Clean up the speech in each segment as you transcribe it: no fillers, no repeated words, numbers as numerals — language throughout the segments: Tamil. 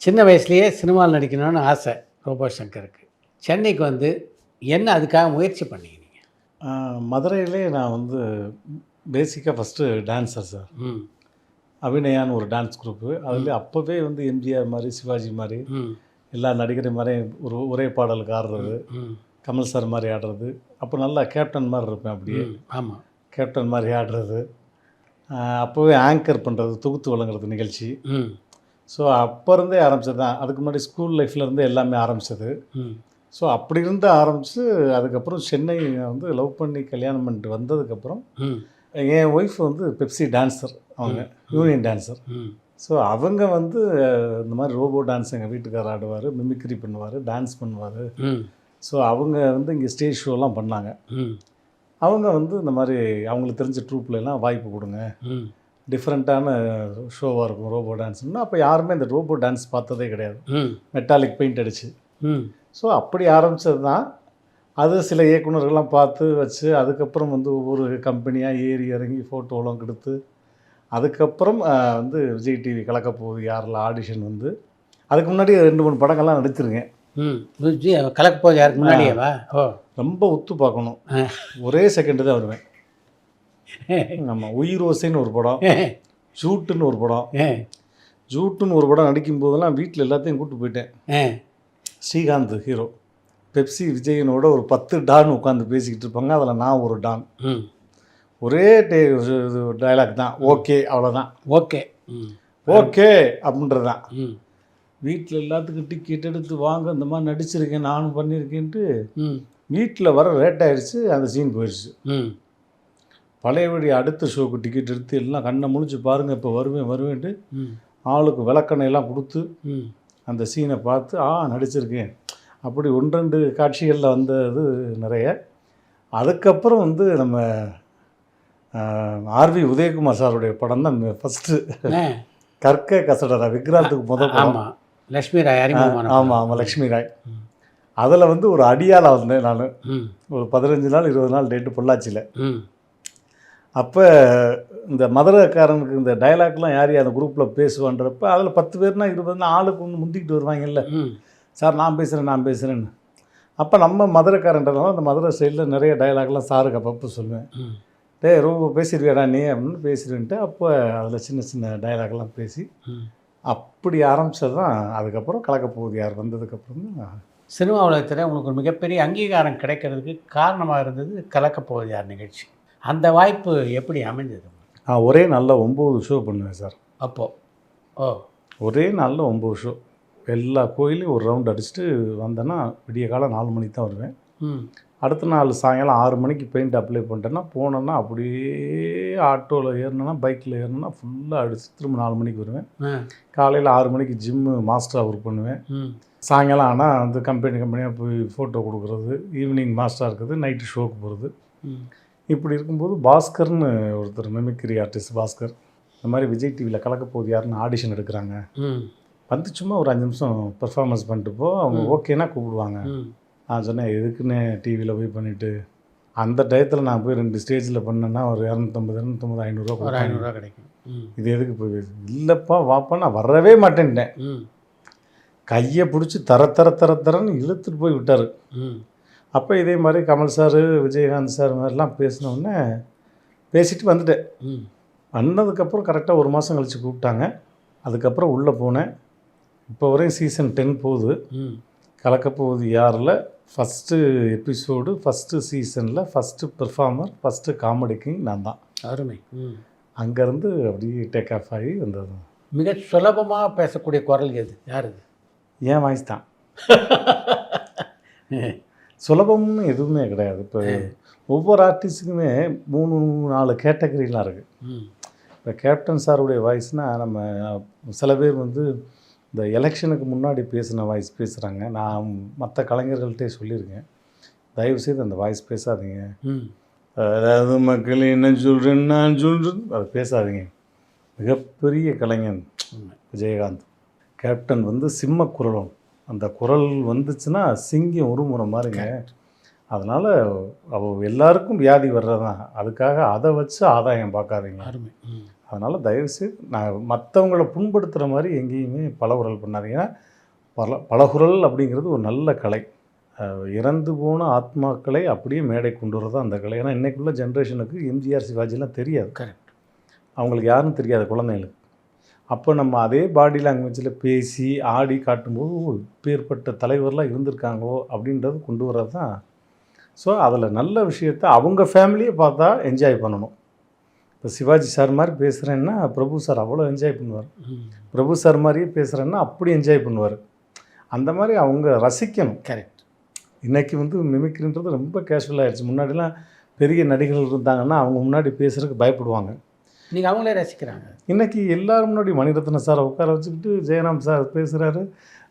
சின்ன வயசுலேயே சினிமாவில் நடிக்கணும்னு ஆசை ரோபோ சங்கருக்கு. சென்னைக்கு வந்து என்ன அதுக்காக முயற்சி பண்ணீங்க நீங்கள்? மதுரையிலே நான் வந்து பேசிக்காக ஃபஸ்ட்டு டான்ஸர் சார். ம் அபிநயான்னு ஒரு டான்ஸ் குரூப்பு. அதில் அப்போவே வந்து எம்ஜிஆர் மாதிரி, சிவாஜி மாதிரி, ம் எல்லா நடிகரை மாதிரி ஒரே பாடலுக்கு ஆடுறது, ம் கமல் சார் மாதிரி ஆடுறது. அப்போ நல்லா கேப்டன் மாதிரி இருப்பேன். அப்படியே ஆமாம். கேப்டன் மாதிரி ஆடுறது, அப்போவே ஆங்கர் பண்ணுறது, தொகுத்து வழங்குறது நிகழ்ச்சி. ம் ஸோ அப்போ இருந்தே ஆரம்பித்தது தான். அதுக்கு முன்னாடி ஸ்கூல் லைஃப்லேருந்து எல்லாமே ஆரம்பித்தது. ம் ஸோ அப்படி இருந்து ஆரம்பித்து அதுக்கப்புறம் சென்னை வந்து லவ் பண்ணி கல்யாணம் பண்ணிட்டு வந்ததுக்கப்புறம் ம் என் ஒய்ஃப் வந்து பெப்சி டான்ஸர், அவங்க யூனியன் டான்ஸர். ம் ஸோ அவங்க வந்து இந்த மாதிரி ரோபோ டான்ஸ் எங்கள் வீட்டுக்காரர் ஆடுவார், மிமிக்ரி பண்ணுவார், டான்ஸ் பண்ணுவார். ம் ஸோ அவங்க வந்து இங்கே ஸ்டேஜ் ஷோலாம் பண்ணாங்க. ம் அவங்க வந்து இந்த மாதிரி அவங்களுக்கு தெரிஞ்ச ட்ரூப்லலாம் வாய்ப்பு கொடுங்க, ம் டிஃப்ரெண்ட்டான ஷோவாக இருக்கும் ரோபோ டான்ஸ்னா. அப்போ யாருமே இந்த ரோபோ டான்ஸ் பார்த்ததே கிடையாது, ம் மெட்டாலிக் பெயிண்ட் அடிச்சு. ம் ஸோ அப்படி ஆரம்பித்தது தான். அது சில இயக்குநர்கள்லாம் பார்த்து வச்சு அதுக்கப்புறம் வந்து ஒவ்வொரு கம்பெனியாக ஏறி இறங்கி ஃபோட்டோலாம் கொடுத்து அதுக்கப்புறம் வந்து விஜய் டிவி கலக்கப்போகுது யாரில் ஆடிஷன் வந்து அதுக்கு முன்னாடி 2-3 படங்கள்லாம் நடிச்சிருக்கேன். ம் கலக்க போகுது யாருக்கு முன்னாடியேவா? ஓ ரொம்ப உத்து பார்க்கணும், ஒரே செகண்டு தான் வருவேன். ஆமாம், உயிர் ஓசைன்னு ஒரு படம், ஜூட்டுன்னு ஒரு படம். ஜூட்டுன்னு ஒரு படம் நடிக்கும்போதெல்லாம் வீட்டில் எல்லாத்தையும் கூப்பிட்டு போயிட்டேன். ஸ்ரீகாந்த் ஹீரோ, பெப்சி விஜயனோட ஒரு 10 டான் உட்காந்து பேசிக்கிட்டு இருப்பாங்க. அதில் நான் ஒரு டான். ஒரே டைலாக் தான், ஓகே, அவ்வளோதான். ஓகே ஓகே அப்படின்றது தான். வீட்டில் எல்லாத்துக்கும் டிக்கெட் எடுத்து வாங்க, இந்த மாதிரி நடிச்சிருக்கேன் நானும் பண்ணியிருக்கேன்ட்டு வீட்டில் வர லேட் ஆகிடுச்சு. அந்த சீன் போயிடுச்சு. பழையபடி அடுத்த ஷோக்கு டிக்கெட் எடுத்து எல்லாம் கண்ணை முழிச்சு பாருங்கள், இப்போ வருவேன்ட்டு ஆளுக்கு விளக்கணையெல்லாம் கொடுத்து அந்த சீனை பார்த்து நடிச்சிருக்கேன். அப்படி 1-2 காட்சிகளில் வந்தது நிறைய. அதுக்கப்புறம் வந்து நம்ம ஆர்வி உதயகுமார் சாருடைய படம் தான் ஃபஸ்ட்டு, கற்க கசடரா விக்ராந்துக்கு முதல் படம். ஆமாம், லக்ஷ்மி ராய் அறிமுகமான. ஆமாம், லக்ஷ்மி ராய். அதில் வந்து ஒரு அடியாளாக வந்தேன் நான். ஒரு 15 நாள் 20 நாள் டேட்டு பொள்ளாச்சியில். அப்போ இந்த மதுரைக்காரனுக்கு இந்த டைலாக்லாம் யார் அந்த குரூப்பில் பேசுவான்றப்ப அதில் 10 பேர்னா 20 ஆளுக்கு ஒன்று முந்திக்கிட்டு வருவாங்கல்ல, சார் நான் பேசுகிறேன்னு. அப்போ நம்ம மதுரைக்காரன்றதுனால அந்த மதுரை சைடில் நிறைய டைலாக்லாம் சாருக்கு அப்பப்போ சொல்லுவேன். ரொம்ப பேசிடுவியாடா நீ அப்படின்னு பேசிடுவேன்ட்டு. அப்போ அதில் சின்ன சின்ன டைலாக்லாம் பேசி அப்படி ஆரம்பித்தது தான். அதுக்கப்புறம் கலக்கப்போகுது யார் வந்ததுக்கப்புறம் தான் சினிமா உலகத்தில் உங்களுக்கு ஒரு மிகப்பெரிய அங்கீகாரம் கிடைக்கிறதுக்கு காரணமாக இருந்தது கலக்கப்போகுது யார் நிகழ்ச்சி. அந்த வாய்ப்பு எப்படி அமைஞ்சது? நான் ஒரே நாளில் 9 ஷோ பண்ணுவேன் சார். அப்போது ஒரே நாளில் 9 ஷோ, எல்லா கோயிலையும் ஒரு ரவுண்ட் அடிச்சுட்டு வந்தேன்னா விடிய காலம் 4 மணிக்கு தான் வருவேன். அடுத்த நாள் சாயங்காலம் 6 மணிக்கு பெயிண்ட் அப்ளை பண்ணிட்டேன்னா போனேன்னா அப்படியே ஆட்டோவில் ஏறினேன்னா பைக்கில் ஏறினேன்னா ஃபுல்லாக அடிச்சு திரும்ப 4 மணிக்கு வருவேன். காலையில் 6 மணிக்கு ஜிம்மு மாஸ்டராக ஒர்க் பண்ணுவேன். சாயங்காலம் ஆனால் வந்து கம்பெனியாக போய் ஃபோட்டோ கொடுக்குறது, ஈவினிங் மாஸ்டராக இருக்குது, நைட்டு ஷோக்கு போகிறது. இப்படி இருக்கும்போது பாஸ்கர்னு ஒருத்தர், மிமிக்ரி ஆர்டிஸ்ட் பாஸ்கர், இந்த மாதிரி விஜய் டிவியில் கலக்கப்போகுது யாருன்னு ஆடிஷன் எடுக்கிறாங்க, வந்து சும்மா ஒரு 5 நிமிஷம் பெர்ஃபார்மன்ஸ் பண்ணிட்டு போ, அவங்க ஓகேன்னா கூப்பிடுவாங்க. நான் சொன்னேன், எதுக்குன்னு டிவியில் போய் பண்ணிவிட்டு. அந்த டயத்தில் நான் போய் 2 ஸ்டேஜில் பண்ணேன்னா ஒரு 250 500 கிடைக்கும். இது எதுக்கு போய்? இல்லைப்பா வாப்பா, நான் வரவே மாட்டேன்ட்டேன். கையை பிடிச்சி தரன்னு இழுத்துட்டு போய் விட்டார். அப்போ இதே மாதிரி கமல் சார், விஜயகாந்த் சார் மாதிரிலாம் பேசினோடனே பேசிட்டு வந்துட்டேன். வந்ததுக்கப்புறம் கரெக்டாக 1 மாதம் கழித்து கூப்பிட்டாங்க. அதுக்கப்புறம் உள்ளே போனேன். இப்போ வரையும் சீசன் 10 போகுது. கலக்கப்போகுது யாரில் ஃபஸ்ட்டு எபிசோடு, ஃபஸ்ட்டு சீசனில் first performer, first comedy king நான் தான். அருமை. அங்கேருந்து அப்படியே டேக் ஆஃப் ஆகி வந்தது. மிக சுலபமாக பேசக்கூடிய குரல் எது? யார் இது? என் வாய்ஸ் தான். சுலபம்னு எதுவுமே கிடையாது. இப்போ ஒவ்வொரு ஆர்டிஸ்ட்டுக்குமே 3-4 கேட்டகரிலாம் இருக்குது. இப்போ கேப்டன் சாருடைய வாய்ஸ்னால் நம்ம சில பேர் வந்து இந்த எலெக்ஷனுக்கு முன்னாடி பேசின வாய்ஸ் பேசுகிறாங்க. நான் மற்ற கலைஞர்கள்ட்டே சொல்லியிருக்கேன், தயவுசெய்து அந்த வாய்ஸ் பேசாதீங்க. அதாவது மக்கள் என்ன சொல்கிறேன்னு நான் சொல்கிறேன், அதை பேசாதீங்க. மிகப்பெரிய கலைஞன் விஜயகாந்த். கேப்டன் வந்து சிம்ம குரலும், அந்த குரல் வந்துச்சுன்னா சிங்கம் ஒரு முறை மாதிரிங்க. அதனால் எல்லாருக்கும் வியாதி வர்றதான். அதுக்காக அதை வச்சு ஆதாயம் பார்க்காதீங்க. அதனால் தயவுசெய்து நான் மற்றவங்கள புண்படுத்துகிற மாதிரி எங்கேயுமே பலகுரல் பண்ணாதீங்க. ஏன்னா பலகுரல் அப்படிங்கிறது ஒரு நல்ல கலை. இறந்து போன ஆத்மாக்களை அப்படியே மேடை கொண்டு வரது அந்த கலை. ஏன்னா இன்றைக்குள்ள ஜென்ரேஷனுக்கு எம்ஜிஆர் சிவாஜிலாம் தெரியாது. கரெக்ட். அவங்களுக்கு யாருன்னு தெரியாது குழந்தைங்களுக்கு. அப்போ நம்ம அதே பாடி லாங்குவேஜில் பேசி ஆடி காட்டும்போது இப்பேற்பட்ட தலைவர்லாம் இருந்திருக்காங்களோ அப்படின்றது கொண்டு வர்றது தான். ஸோ அதில் நல்ல விஷயத்த அவங்க ஃபேமிலியை பார்த்தா என்ஜாய் பண்ணணும். இப்போ சிவாஜி சார் மாதிரி பேசுகிறேன்னா பிரபு சார் அவ்வளோ என்ஜாய் பண்ணுவார். பிரபு சார் மாதிரியே பேசுகிறேன்னா அப்படி என்ஜாய் பண்ணுவார். அந்த மாதிரி அவங்க ரசிக்கணும். கரெக்ட். இன்றைக்கி வந்து மிமிக்ரின்றது ரொம்ப கேஷுவல் ஆகிடுச்சு. முன்னாடிலாம் பெரிய நடிகர்கள் இருந்தாங்கன்னா அவங்க முன்னாடி பேசுகிறதுக்கு பயப்படுவாங்க. நீங்கள் அவங்களே ரசிக்கிறாங்க. இன்றைக்கி எல்லோரும் முன்னாடி மணிரத்ன சாரை உட்கார வச்சுக்கிட்டு ஜெயராம் சார் பேசுகிறாரு,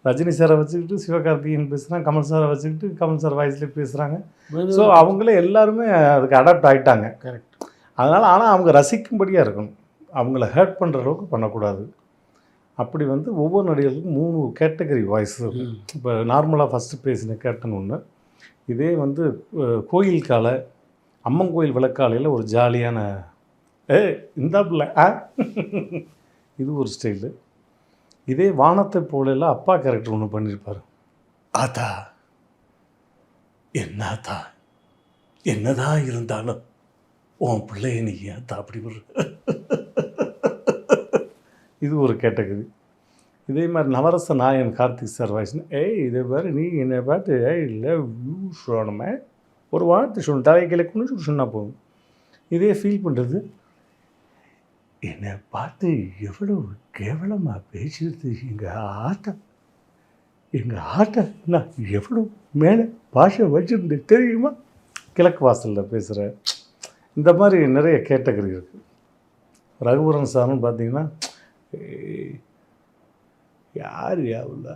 ரஜினி சாரை வச்சுக்கிட்டு சிவகார்த்திகேயன் பேசுகிறாங்க, கமல் சாரை வச்சுக்கிட்டு கமல் சார் வாய்ஸ்லேயே பேசுகிறாங்க. ஸோ அவங்களே எல்லாருமே அதுக்கு அடாப்ட் ஆகிட்டாங்க. கரெக்ட். அதனால் ஆனால் அவங்க ரசிக்கும்படியாக இருக்கணும். அவங்கள ஹர்ட் பண்ணுற அளவுக்கு பண்ணக்கூடாது. அப்படி வந்து ஒவ்வொரு நடிகர்களுக்கும் 3 கேட்டகரி வாய்ஸ் இருக்கும். இப்போ நார்மலாக ஃபஸ்ட்டு பேசின கேட்டன் ஒன்று. இதே வந்து கோயில் கால அம்மன் கோயில் விளக்காலையில் ஒரு ஜாலியான இந்தாப்புல இது ஒரு ஸ்டைலு. இதே வானத்தை போலெல்லாம் அப்பா கேரக்டர் ஒன்று பண்ணியிருப்பார். ஆத்தா என்னாத்தா என்னதான் இருந்தாலும் உன் பிள்ளைய நீ ஏத்தா அப்படி ஒரு இது ஒரு கேட்டகரி. இதே மாதிரி நவரச நாயன் கார்த்திக் சார் வாய்ஸ்னு இதே மாதிரி நீ என்னை பார்த்து லவ் யூ சொல்லணுமே ஒரு வார்த்தை சொல்லணும், தலைக்கையில் கொண்டு சொன்னால் போதும். இதே ஃபீல் பண்ணுறது என்னை பார்த்து எவ்வளோ கேவலமாக பேசுறது எங்கள் ஆட்டை நான் எவ்வளோ மேலே பாஷை வச்சுருந்து தெரியுமா, கிழக்கு வாசலில் பேசுகிற. இந்த மாதிரி நிறைய கேட்டகரி இருக்குது. ரகுவரன் சார்னு பார்த்தீங்கன்னா யார் யாவுல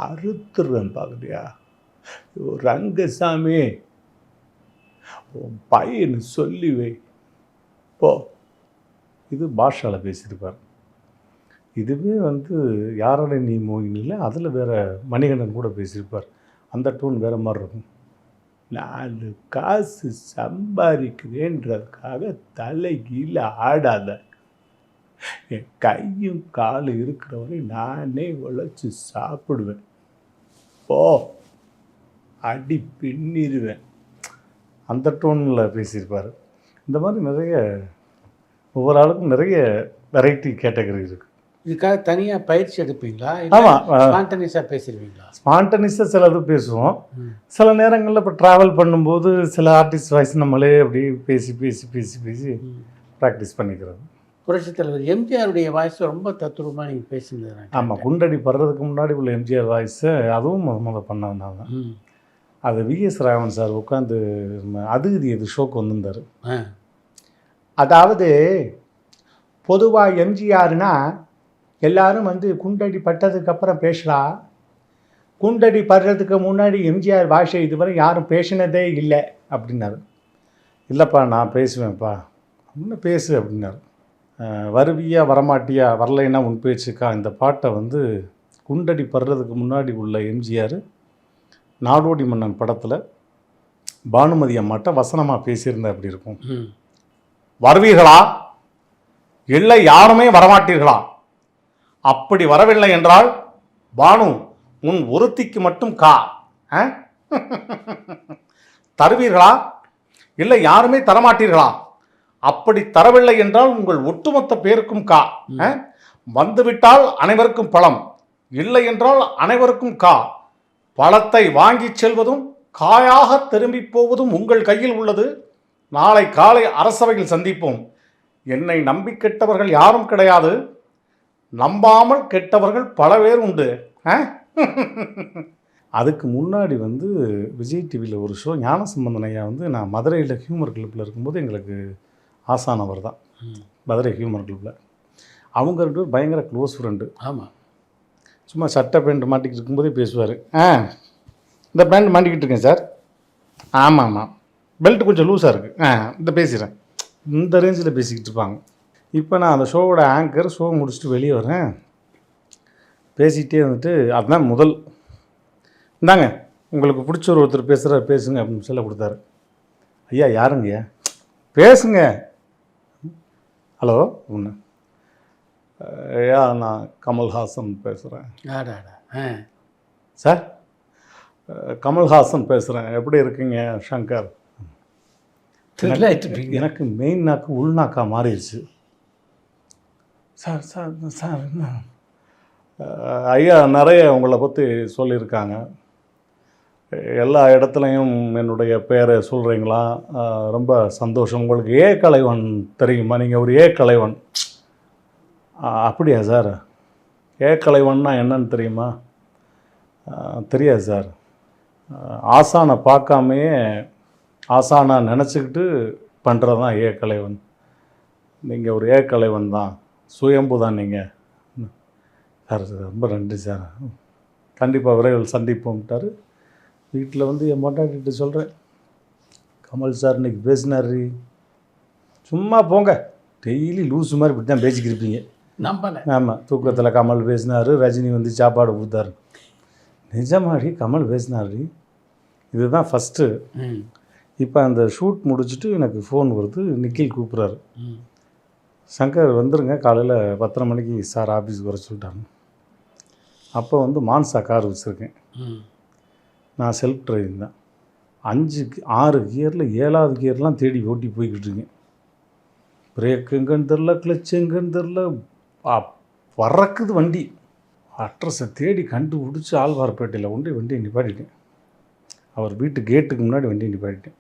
அறுத்துறேன் பார்க்குறியா ரங்கசாமி உன் பையனு சொல்லி வை போ. இது பாஷாவில் பேசியிருப்பார். இதுவே வந்து யாரோட நீ மோகினியில் அதில் வேறு மணிகண்டன் கூட பேசியிருப்பார். அந்த டோன் வேறு மாதிரி இருக்கும். 4 காசு சம்பாதிக்கிறேன்றதுக்காக தலைகீழ ஆடாத, என் கையும் காலும் இருக்கிறவரை நானே உழைச்சி சாப்பிடுவேன், போ அடி பின்னிடுவேன். அந்த டோனில் பேசியிருப்பார். இந்த மாதிரி நிறைய ஒவ்வொரு ஆளுக்கும் நிறைய வெரைட்டி கேட்டகரி இருக்குது. இதுக்காக தனியாக பயிற்சி எடுப்பீங்களா? ஆமாம், ஸ்பான்டனியஸாக பேசிடுவீங்களா? ஸ்பான்டனிஸாக சிலது பேசுவோம். சில நேரங்களில் இப்போ ட்ராவல் பண்ணும்போது சில ஆர்டிஸ்ட் வாய்ஸ் நம்மளே அப்படி பேசி பேசி பேசி பேசி ப்ராக்டிஸ் பண்ணிக்கிறது. புரட்சித் தலைவர் எம்ஜிஆருடைய வாய்ஸ் ரொம்ப தத்துரூபமாக நீங்கள் பேசியிருந்தேன். ஆமாம், குண்டடி படுறதுக்கு முன்னாடி உள்ள எம்ஜிஆர் வாய்ஸை அதுவும் முதல்ல பண்ணதுனால தான். அது விஎஸ் ராகவன் சார் உட்காந்து அது ஷோக்கு வந்திருந்தார். அதாவது பொதுவாக எம்ஜிஆர்னா எல்லாரும் வந்து குண்டடி பட்டதுக்கப்புறம் பேசலாம், குண்டடி படுறதுக்கு முன்னாடி எம்ஜிஆர் பாஷை இதுவரை யாரும் பேசினதே இல்லை அப்படின்னாரு. இல்லைப்பா நான் பேசுவேன்ப்பா அப்படின்னு பேசு அப்படின்னாரு. வருவியா வரமாட்டியா வரலைன்னா உன் பேச்சுக்கா இந்த பாட்டை வந்து குண்டடி படுறதுக்கு முன்னாடி உள்ள எம்ஜிஆர் நாடோடி மன்னன் படத்தில் பானுமதி அம்மாட்ட வசனமாக பேசியிருந்தா அப்படி இருக்கும். வருவீர்களா இல்லை யாருமே வரமாட்டீர்களா, அப்படி வரவில்லை என்றால் பானு உன் ஒருத்திக்கு மட்டும் கா, தருவீர்களா இல்லை யாருமே தரமாட்டீர்களா, அப்படி தரவில்லை என்றால் உங்கள் ஒட்டுமொத்த பேருக்கும் கா, வந்துவிட்டால் அனைவருக்கும் பழம், இல்லை என்றால் அனைவருக்கும் கா, பழத்தை வாங்கி செல்வதும் காயாக திரும்பி போவதும் உங்கள் கையில் உள்ளது, நாளை காலை அரசவையில் சந்திப்போம், என்னை நம்பி கெட்டவர்கள் யாரும் கிடையாது, நம்பாமல் கெட்டவர்கள் பல பேர் உண்டு. அதுக்கு முன்னாடி வந்து விஜய் டிவியில் ஒரு ஷோ ஞானசம்பந்தன் ஐயா வந்து நான் மதுரையில் ஹியூமர் கிளப்பில் இருக்கும்போது எங்களுக்கு ஆசானவர் தான். மதுரை ஹியூமர் கிளப்பில் அவங்க 2 பேரும் பயங்கர க்ளோஸ் ஃப்ரெண்டு. ஆமாம், சும்மா சட்டை பேண்ட் மாட்டிக்கிட்டு இருக்கும்போதே பேசுவார். இந்த பேண்ட் மாட்டிக்கிட்டு இருக்கேன் சார், ஆமாம் ஆமாம் பெல்ட் கொஞ்சம் லூஸாக இருக்குது, இந்த பேசுகிறேன், இந்த ரேஞ்சில் பேசிக்கிட்டு இருப்பாங்க. இப்போ நான் அந்த ஷோவோட ஆங்கர், ஷோ முடிச்சுட்டு வெளியே வரேன், பேசிகிட்டே வந்துட்டு அதுதான் முதல் இந்தாங்க உங்களுக்கு பிடிச்ச ஒருத்தர் பேசுகிற பேசுங்க அப்படின்னு சொல்ல கொடுத்தாரு. ஐயா யாருங்கய்யா, பேசுங்க ஹலோ ஒன்று ஐயா, நான் கமல்ஹாசன் பேசுகிறேன். ஆடாடா. சார், கமல்ஹாசன் பேசுகிறேன். எப்படி இருக்கீங்க சங்கர்? எனக்கு மெயின் நாக்கு உள்நாக்கா மாறிடுச்சு. சார் சார் சார் என்ன ஐயா நிறைய உங்களை பற்றி சொல்லியிருக்காங்க. எல்லா இடத்துலையும் என்னுடைய பேரை சொல்கிறீங்களா? ரொம்ப சந்தோஷம். உங்களுக்கு ஏ கலைவன் தெரியுமா? நீங்கள் ஒரு ஏ கலைவன். அப்படியா சார்? ஏ கலைவன்னா என்னன்னு தெரியுமா? தெரியாது சார். ஆசானை பார்க்காமையே ஆசானை நினச்சிக்கிட்டு பண்ணுறது தான் ஏ கலைவன். நீங்கள் ஒரு ஏ கலைவன் தான், சுயம்பு தான் நீங்கள். சார் ரொம்ப நன்றி சார், கண்டிப்பாக விரைவில் சந்திப்போம்ட்டார். வீட்டில் வந்து என் மொட்டாட்டிட்டு சொல்கிறேன், கமல் சார் இன்றைக்கி பேசினார். சும்மா போங்க, டெய்லி லூஸு மாதிரி இப்படி தான் பேசிக்கிருப்பீங்க. நம்பலை. ஆமாம், தூக்கத்தில் கமல் பேசினார், ரஜினி வந்து சாப்பாடு கொடுத்தாரு. நிஜமாடி கமல் பேசினார். இதுதான் ஃபஸ்ட்டு. இப்போ அந்த ஷூட் முடிச்சுட்டு எனக்கு ஃபோன் வருது, நிக்கில் கூப்பிட்றாரு. சங்கர் வந்துருங்க, காலையில் 10:30 மணிக்கு சார் ஆஃபீஸுக்கு வர சொல்லிட்டாங்க. அப்போ வந்து மான்சா கார் வச்சுருக்கேன். நான் செல்ஃப் டிரைவிங் தான். 6 கியரில் 7வது கியர்லாம் தேடி ஓட்டி போய்கிட்டு இருக்கேன். பிரேக் எங்கன்னு தெரில, கிளச் எங்கன்னு தெரில, பறக்குது வண்டி. அட்ரஸை தேடி கண்டுபிடிச்சி ஆழ்வார்பேட்டையில் கொண்டு வண்டியை நிப்பாட்டிட்டேன். அவர் வீட்டு கேட்டுக்கு முன்னாடி வண்டியை நிப்பாட்டிட்டேன்.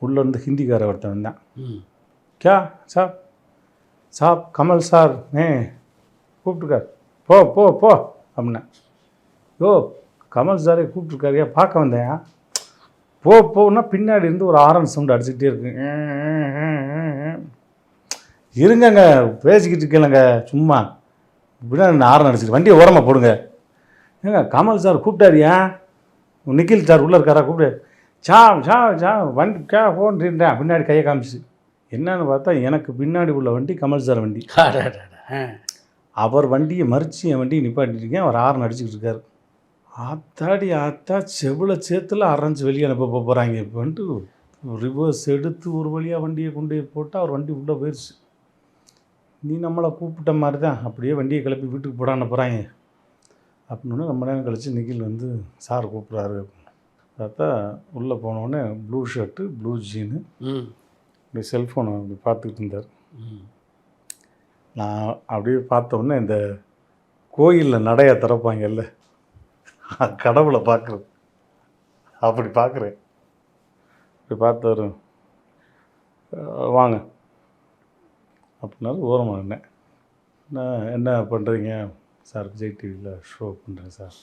உள்ளே இருந்து ஹிந்திக்கார ஒருத்தன் வந்தான். கே சாப் சாப் கமல் சார் கூப்பிட்டுருக்கார், போ போ போ அப்படின்னா. யோ, கமல் சாரே கூப்பிட்ருக்காரியா, பார்க்க வந்தேன். போ போன்னா பின்னாடி இருந்து ஒரு ஆரன் சவுண்டு அடிச்சுக்கிட்டே இருக்கு. இருங்கங்க, பேசிக்கிட்டு இருக்கேங்க சும்மா. இப்படின்னா ஆரன் அடிச்சுட்டு வண்டியை ஓரமாக போடுங்க. ஏங்க கமல் சார் கூப்பிட்டாரியா, நிக்கில் சார் உள்ளே இருக்காரா, கூப்பிடு. சா சா சா வண்டி கே போன்றேன். பின்னாடி கையை காமிச்சு என்னன்னு பார்த்தா எனக்கு பின்னாடி உள்ள வண்டி கமல் சார் வண்டி. அவர் வண்டியை மறித்து என் வண்டியை நிப்பாட்டிருக்கேன். அவர் ஆரன் அடிச்சுக்கிட்டு இருக்காரு. ஆத்தாடி ஆத்தா, செவில சேத்துல அரைஞ்சி வெளியே அனுப்ப போகிறாங்க இப்போன்ட்டு ரிவர்ஸ் எடுத்து ஒரு வழியாக வண்டியை கொண்டு போட்டால் அவர் வண்டி உள்ளே போயிடுச்சு. நீ நம்மளை கூப்பிட்ட மாதிரி தான், அப்படியே வண்டியை கிளப்பி வீட்டுக்கு போடான்னு போகிறாங்க அப்படின்னு. ரொம்ப நேரம் கழித்து நிக்கில் வந்து சார் கூப்பிட்றாரு. பார்த்தா உள்ளே போனோடனே ப்ளூ ஷர்ட்டு, ப்ளூ ஜீனு, இப்படி செல்ஃபோனை அப்படி பார்த்துக்கிட்டு இருந்தார். நான் அப்படியே பார்த்தோன்னே இந்த கோயிலில் நடையை திறப்பாங்கல்ல, கடவுளை பார்க்குறது அப்படி பார்க்குறேன். இப்படி பார்த்தவர், வாங்க அப்படின்னாரு. ஓரமாக என்ன நான் என்ன பண்ணுறீங்க சார்? விஜய் டிவியில் ஷோ பண்ணுறேன் சார்,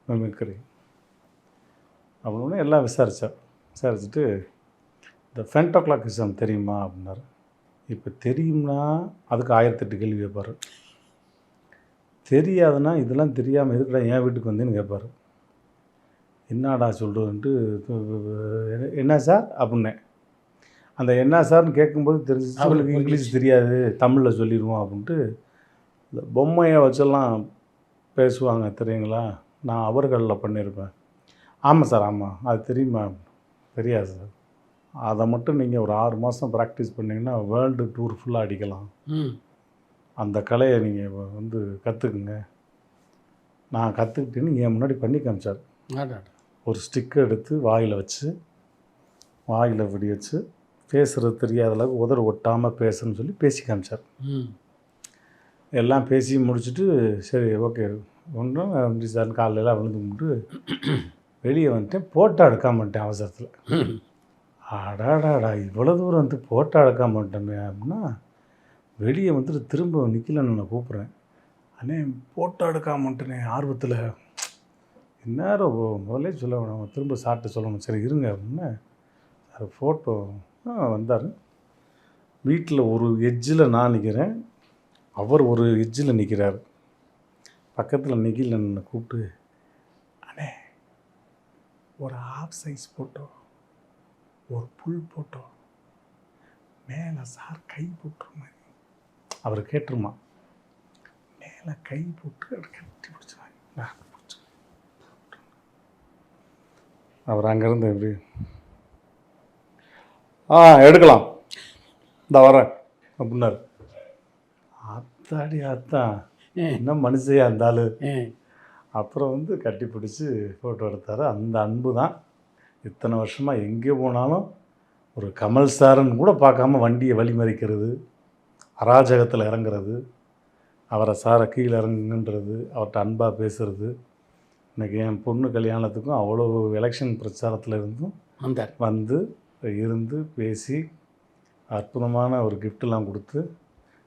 மிமிக்ரி அப்படின்னு எல்லாம் விசாரிச்சுட்டு இந்த ஃபென்டோக்ளாக்கிசம் தெரியுமா அப்படின்னாரு. இப்போ தெரியும்னா அதுக்கு 1008 கேள்வி கேட்பார். தெரியாதுன்னா இதெல்லாம் தெரியாமல் எதுக்குடா என் வீட்டுக்கு வந்தேன்னு கேட்பார். என்னடா சொல்கிறேன்ட்டு என்ன சார் அப்படின்னேன். அந்த என்ன சார்னு கேட்கும்போது தெரிஞ்சு அவளுக்கு இங்கிலீஷ் தெரியாது, தமிழில் சொல்லிடுவோம் அப்படின்ட்டு. இந்த பொம்மையை வச்செல்லாம் பேசுவாங்க தெரியுங்களா, நான் அவர்களில் பண்ணியிருப்பேன். ஆமாம் சார், ஆமாம், அது தெரியுமா? தெரியாது சார். அதை மட்டும் நீங்கள் ஒரு 6 மாதம் ப்ராக்டிஸ் பண்ணிங்கன்னா வேர்ல்டு டூர் ஃபுல்லாக அடிக்கலாம். அந்த கலையை நீங்கள் வந்து கற்றுக்குங்க. நான் கற்றுக்கிட்டேன்னு என் முன்னாடி பண்ணி காமிச்சார். ஒரு ஸ்டிக்கை எடுத்து வாயில் வச்சு, வாயில் விடி வச்சு, பேசுகிறது தெரியாத அளவுக்கு உதறு ஒட்டாமல் பேசுன்னு சொல்லி பேசி காமிச்சார். எல்லாம் பேசி முடிச்சுட்டு சரி ஓகே ஒன்றும் அப்படி சார் காலையில் விழுந்து கும்பிட்டு வெளியே வந்துட்டேன். போட்டோ எடுக்காம வந்துட்டேன் அவசரத்தில். அடாடாடா, இவ்வளோ தூரம் வந்து போட்டோ எடுக்காம வந்துட்டோமே அப்படின்னா வெளியே வந்துட்டு திரும்ப நிக்கில நான் கூப்பிட்றேன். அண்ணே போட்டோ எடுக்காம வந்துட்டேனே ஆர்வத்தில். இந்நேரம் முதலே சொல்ல வேணும், திரும்ப சாப்பிட்டு சொல்லணும். சரி இருங்க அப்படின்னா சார் ஃபோட்டோ வந்தார். வீட்டில் ஒரு எட்ஜில் நான் நிற்கிறேன், அவர் ஒரு எட்ஜில் நிற்கிறார். பக்கத்தில் நிக்கில் என்னை கூப்பிட்டு, அண்ணே ஒரு ஹாஃப் சைஸ் ஃபோட்டோ, ஒரு புல் ஃபோட்டோ, மேலே சார் கை போட்டுருமா, அவர் கேட்டுருமா, மேலே கை போட்டு அப்படி கட்டி பிடிச்சிருவாங்க. அவர் அங்கேருந்து எப்படி எடுக்கலாம், இந்த வரேன் அப்படின்னாரு. ஆத்தாடி ஆத்தான், என்ன மனுஷையா இருந்தாலும். அப்புறம் வந்து கட்டி பிடிச்சி ஃபோட்டோ எடுத்தார். அந்த அன்பு தான் இத்தனை வருஷமாக எங்கே போனாலும் ஒரு கமல் சாருன்னு கூட பார்க்காம வண்டியை வழிமறிக்கிறது, அராஜகத்தில் இறங்குறது, அவரை சாரை கீழே இறங்குன்றது, அவர்கிட்ட அன்பாக பேசுகிறது. இன்றைக்கி என் பொண்ணு கல்யாணத்துக்கும் அவ்வளோ எலெக்ஷன் பிரச்சாரத்தில் இருந்தும் வந்து இருந்து பேசி அற்புதமான ஒரு கிஃப்டெலாம் கொடுத்து,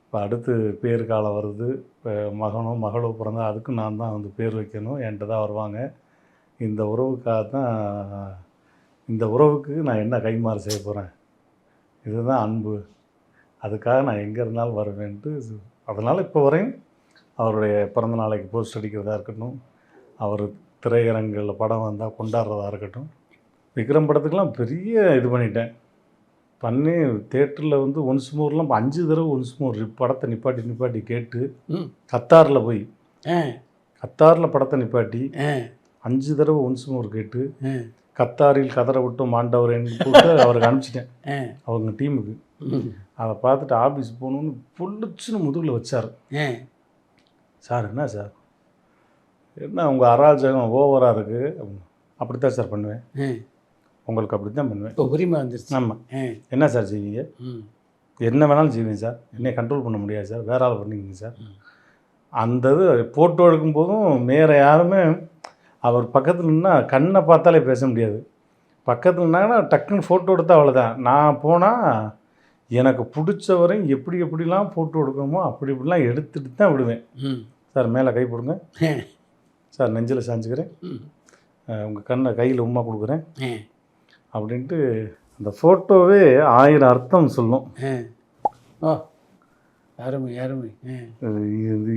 இப்போ அடுத்து பேர் காலம் வருது, இப்போ மகனோ மகளோ பிறந்தா அதுக்கும் நான் தான் வந்து பேர் வைக்கணும், என்கிட்ட தான் வருவாங்க. இந்த உறவுக்காக தான், இந்த உறவுக்கு நான் என்ன கைமாறு செய்ய போகிறேன், இதுதான் அன்பு, அதுக்காக நான் எங்கே இருந்தாலும் வருவேன்ட்டு. அதனால் இப்போ வரையும் அவருடைய பிறந்த நாளைக்கு போஸ்ட் அடிக்கிறதா இருக்கட்டும், அவர் திரையரங்கில் படம் வந்தால் கொண்டாடுறதா இருக்கட்டும். விக்ரம் படத்துக்கெலாம் பெரிய இது பண்ணிட்டேன் பண்ணி, தேட்டரில் வந்து ஒன்ஸ் மோர்லாம் 5 தடவை ஒன்ஸ் மோர் படத்தை நிப்பாட்டி கேட்டு, கத்தாரில் போய் கத்தாரில் படத்தை நிப்பாட்டி 5 தடவை ஒன்ஸ் மோர் கேட்டு, கத்தாரில் கதற விட்டும் மாண்டவரேன்னு போட்டு அவருக்கு அனுப்பிச்சிட்டேன் அவங்க டீமுக்கு. அதை பார்த்துட்டு ஆஃபீஸ் போகணுன்னு பொள்ளுச்சுன்னு முதுகில் வச்சார். சார் என்ன சார், என்ன உங்கள் அராஜகம் ஓவராக இருக்குது, அப்படித்தான் சார் பண்ணுவேன், உங்களுக்கு அப்படி தான் பண்ணுவேன், இப்போ உரிமை வந்துருச்சு. ஆமாம், என்ன சார் செய்வீங்க, என்ன வேணாலும் செய்வீங்க சார், என்னை கண்ட்ரோல் பண்ண முடியாது சார், வேற ஆள் பண்ணிக்கிங்க சார். அந்த இது ஃபோட்டோ எடுக்கும்போதும் வேறு யாருமே அவர் பக்கத்தில் நின்னால் கண்ணை பார்த்தாலே பேச முடியாது. பக்கத்தில் நின்னாங்கன்னா டக்குன்னு ஃபோட்டோ எடுத்தால் அவ்வளோதான். நான் போனால் எனக்கு பிடிச்ச வரையும் எப்படி எப்படிலாம் ஃபோட்டோ எடுக்கணுமோ அப்படி இப்படிலாம் எடுத்துகிட்டு தான் விடுவேன். சார் மேலே கை போடுங்க சார், நெஞ்சில் சாஞ்சுக்கிறேன், உங்கள் கண்ணை கையில் உம்மா கொடுக்குறேன் அப்படின்ட்டு அந்த ஃபோட்டோவே 1000 அர்த்தம் சொல்லும். அருமை அருமை.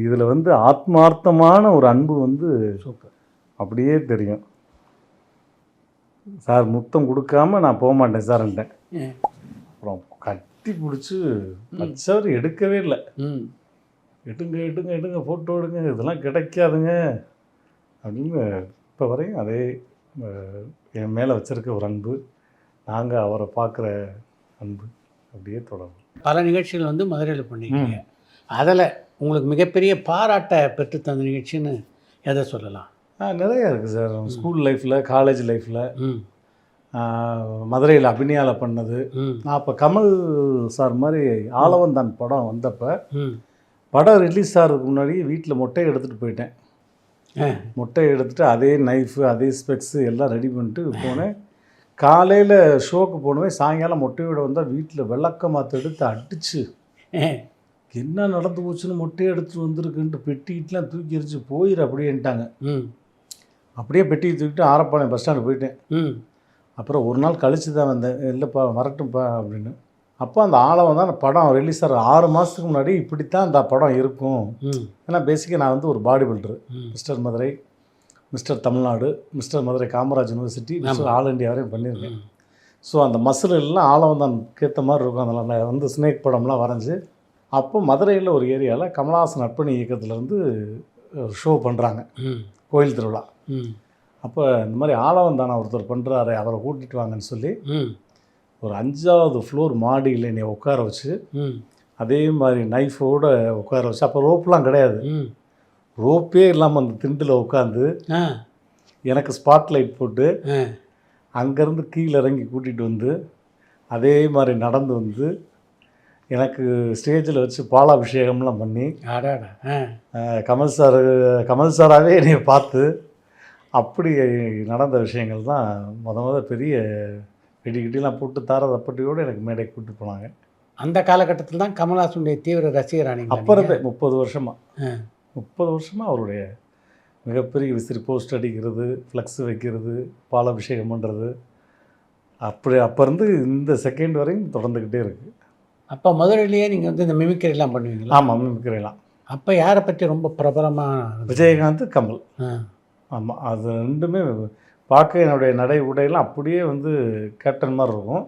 இதில் வந்து ஆத்மார்த்தமான ஒரு அன்பு வந்து சூப்பர், அப்படியே தெரியும். சார் முத்தம் கொடுக்காம நான் போக மாட்டேன் சார்ன்ட்டேன். அப்புறம் கட்டி பிடிச்சி பச்சவர் எடுக்கவே இல்லை. எடுங்க எடுங்க எடுங்க ஃபோட்டோ எடுங்க, இதெல்லாம் கிடைக்காதுங்க அப்படின்னு இப்போ வரையும் அதே என் மேலே வச்சுருக்க ஒரு அன்பு, நாங்கள் அவரை பார்க்குற அன்பு அப்படியே தொடரும். பல நிகழ்ச்சிகள் வந்து மதுரையில் பண்ணிக்கிறீங்க. அதில் உங்களுக்கு மிகப்பெரிய பாராட்டை பெற்று தந்த நிகழ்ச்சின்னு எதை சொல்லலாம்? நிறையா இருக்குது சார். ஸ்கூல் லைஃப்பில், காலேஜ் லைஃப்பில், மதுரையில் அபிநயாவில் பண்ணது. நான் அப்போ கமல் சார் மாதிரி ஆளவந்தான் படம் வந்தப்போ, படம் ரிலீஸ் ஆகிறதுக்கு முன்னாடி வீட்டில் மொட்டையை எடுத்துகிட்டு போயிட்டேன். மொட்டையை எடுத்துகிட்டு அதே நைஃபு அதே ஸ்பெக்ஸு எல்லாம் ரெடி பண்ணிட்டு போனேன். காலையில் ஷோக்கு போனவே சாயங்காலம் மொட்டையோடு வந்தால் வீட்டில் விளக்க மாற்ற எடுத்து அடித்து என்ன நடந்து போச்சுன்னு மொட்டையை எடுத்துகிட்டு வந்துருக்குன்ட்டு பெட்டிக்கிட்டுலாம் தூக்கி எரிச்சு போயிரு அப்படின்ட்டாங்க. அப்படியே பெட்டியை தூக்கிட்டு ஆரப்பாளையம் பஸ் ஸ்டாண்டு போயிட்டேன். அப்புறம் ஒரு நாள் கழித்து தான் வந்தேன், இல்லைப்பா வரட்டும்ப்பா அப்படின்னு. அப்போ அந்த ஆளவன் தான் படம் ரிலீஸ் ஆகிற 6 மாதத்துக்கு முன்னாடி இப்படித்தான் அந்த படம் இருக்கும். ஏன்னா பேசிக்காக நான் வந்து ஒரு body builder, mister Madurai, mister Tamil Nadu, mister Madurai Kamaraj university, mister all India வரையும் பண்ணியிருக்கேன். ஸோ அந்த மசில் எல்லாம் ஆளவன் தான் கேட்ட மாதிரி இருக்கும். அதில் வந்து ஸ்னேக் படம்லாம் வரைஞ்சி, அப்போ மதுரையில் ஒரு ஏரியாவில் கமலஹாசன் அர்ப்பணி இயக்கத்துலேருந்து ஷோ பண்ணுறாங்க, கோயில் திருவிழா. அப்போ இந்த மாதிரி ஆளவன் தானே ஒருத்தர் பண்ணுறாரு, அவரை கூட்டிகிட்டு வாங்கன்னு சொல்லி ஒரு 5வது ஃப்ளோர் மாடியில் என்னை உட்கார வச்சு, அதே மாதிரி நைஃபோடு உட்கார வச்சு, அப்போ ரோப்லாம் கிடையாது, ரோப்பே இல்லாமல் அந்த திண்டில் உட்காந்து எனக்கு ஸ்பாட்லைட் போட்டு அங்கேருந்து கீழே இறங்கி கூட்டிகிட்டு வந்து அதே மாதிரி நடந்து வந்து எனக்கு ஸ்டேஜில் வச்சு பாலாபிஷேகம்லாம் பண்ணி கமல் சாராகவே என்னை பார்த்து அப்படி நடந்த விஷயங்கள் தான் முத பெரிய வெடிக்கிட்டலாம் போட்டு தாரதப்பட்டியோடு எனக்கு மேடை கூப்பிட்டு போனாங்க. அந்த காலகட்டத்தில் தான் கமல்ஹாசனுடைய தீவிர ரசிகரானீங்க. அப்புறம் 30 வருஷமாக அவருடைய மிகப்பெரிய விசிறி போஸ்ட் அடிக்கிறது, ஃப்ளக்ஸ் வைக்கிறது, பாலாபிஷேகம் பண்ணுறது, அப்போ இருந்து இந்த செகண்ட் வரையும் தொடர்ந்துக்கிட்டே இருக்குது. அப்போ மதுரையிலேயே நீங்கள் வந்து இந்த மிமிக்ரிலாம் பண்ணுவீங்களா? ஆமாம், மிமிக்ரிலாம். அப்போ யாரை பற்றி ரொம்ப பிரபலமாக? விஜயகாந்த், கமல். ஆமாம், அது ரெண்டுமே பார்க்க என்னுடைய நடை உடையெல்லாம் அப்படியே வந்து கேப்டன் மாதிரி இருக்கும்.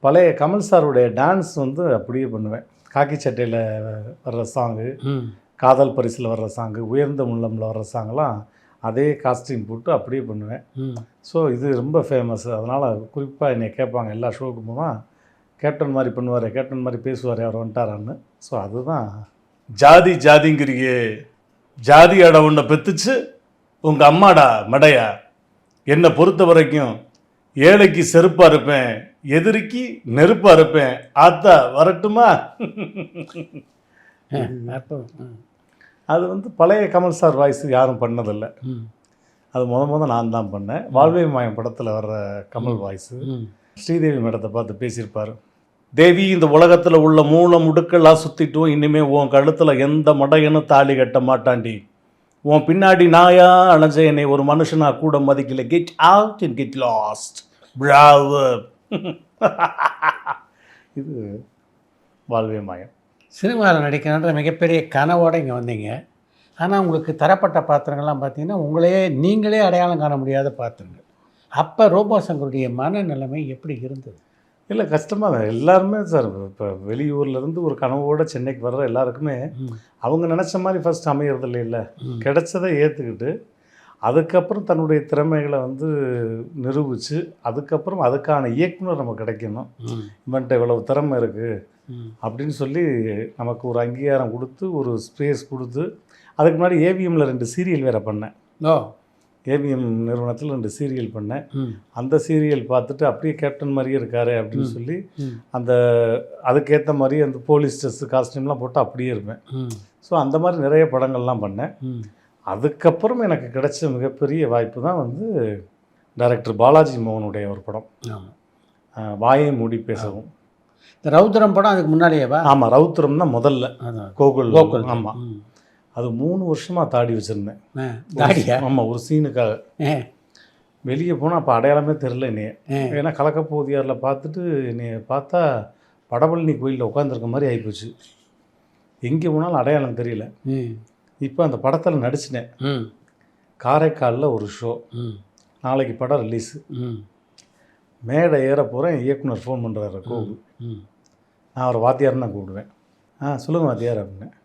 பழைய கமல் சாருடைய டான்ஸ் வந்து அப்படியே பண்ணுவேன். காக்கி சட்டையில் வர்ற சாங்கு, காதல் பரிசில் வர்ற சாங்கு, உயர்ந்த உள்ளமில் வர்ற சாங்கெல்லாம் அதே காஸ்டியூம் போட்டு அப்படியே பண்ணுவேன். ஸோ இது ரொம்ப ஃபேமஸ். அதனால் குறிப்பாக என்னை கேட்பாங்க எல்லா ஷோவுக்கு போனால், கேப்டன் மாதிரி பண்ணுவார், கேப்டன் மாதிரி பேசுவார், அவர் வந்துட்டாரான்னு. ஸோ அதுதான் ஜாதி ஜாதிங்கிறியே, ஜாதி அட உன்னை பெத்துச்சு உங்கள் அம்மாடா மடையா. என்னை பொறுத்த வரைக்கும் ஏழைக்கு செருப்பாக இருப்பேன், எதிரிக்கு நெருப்பாக இருப்பேன், ஆத்தா வரட்டுமா. அது வந்து பழைய கமல் சார் வாய்ஸ் யாரும் பண்ணதில்லை. அது நான் தான் பண்ணேன். வாழ்வே மாயம் படத்தில் வர்ற கமல் வாய்ஸு. ஸ்ரீதேவி மேடத்தை பார்த்து பேசியிருப்பார். தேவி, இந்த உலகத்தில் உள்ள மூளை முடுக்கெல்லாம் சுற்றிட்டும் இனிமேல் உன் கழுத்தில் எந்த மடையனும் தாலி கட்ட மாட்டாண்டி. உன் பின்னாடி நாயா அணைஞ்ச என்னை ஒரு மனுஷனா கூட மதிக்கல. Get out and get lost bravo. இது வாழ்வே மாயம். சினிமாவில் நடிக்கணுன்ற மிகப்பெரிய கனவோடு இங்கே வந்தீங்க. ஆனால் உங்களுக்கு தரப்பட்ட பாத்திரங்கள்லாம் பார்த்தீங்கன்னா நீங்களே அடையாளம் காண முடியாத பாத்திரங்கள். அப்போ ரோபோ சங்கருடைய மனநிலைமை எப்படி இருந்தது? இல்லை, கஷ்டமாக தான். எல்லாருமே சார் இப்போ வெளியூர்லேருந்து ஒரு கனவோட சென்னைக்கு வர்ற எல்லாருக்குமே அவங்க நினச்ச மாதிரி ஃபஸ்ட் அமையறது இல்லை. கிடைச்சதை ஏற்றுக்கிட்டு அதுக்கப்புறம் தன்னுடைய திறமைகளை வந்து நிரூபித்து அதுக்கப்புறம் அதுக்கான இயக்குனர் நமக்கு கிடைக்கணும். இவன்ட்ட இவ்வளவு திறமை இருக்குது அப்படின்னு சொல்லி நமக்கு ஒரு அங்கீகாரம் கொடுத்து ஒரு ஸ்பேஸ் கொடுத்து. அதுக்கு முன்னாடி ஏவிஎம்மில் 2 சீரியல் வேறு பண்ணேன். ஏவிஎம் நிறுவனத்தில் 2 சீரியல் பண்ணேன். அந்த சீரியல் பார்த்துட்டு அப்படியே கேப்டன் மாதிரியே இருக்காரு அப்படின்னு சொல்லி அதுக்கேற்ற மாதிரி அந்த போலீஸ் ட்ரெஸ்ஸு காஸ்டியூம்லாம் போட்டு அப்படியே இருப்பேன். ஸோ அந்த மாதிரி நிறைய படங்கள்லாம் பண்ணேன். அதுக்கப்புறம் எனக்கு கிடைச்ச மிகப்பெரிய வாய்ப்பு தான் வந்து டைரக்டர் பாலாஜி மோகனுடைய ஒரு படம், வாயை மூடி பேசவும். இந்த ரவுத்திரம் படம் அதுக்கு முன்னாடியேவா? ஆமாம், ரவுத்திரம் தான் முதல்ல. கோகுல். ஆமாம், அது 3 வருஷமாக தாடி வச்சுருந்தேன். ஆமாம், ஒரு சீனுக்காக. வெளியே போனால் அப்போ அடையாளமே தெரில என்னைய. ஏன்னா கலக்கப்போதியாரில் பார்த்துட்டு என்னைய பார்த்தா படபழனி கோயிலில் உட்காந்துருக்க மாதிரி ஆகிப்போச்சு. எங்கே போனாலும் அடையாளம் தெரியல. இப்போ அந்த படத்தில் நடிச்சிட்டேன். காரைக்காலில் ஒரு ஷோ, நாளைக்கு படம் ரிலீஸு. மேடை ஏற போகிறேன், இயக்குனர் ஃபோன் பண்ணுறாரு கோகுல். நான் அவர் வாத்தியார்னு தான் கூப்பிடுவேன். சொல்லுங்கள் வாத்தியார் அப்படின்னேன்.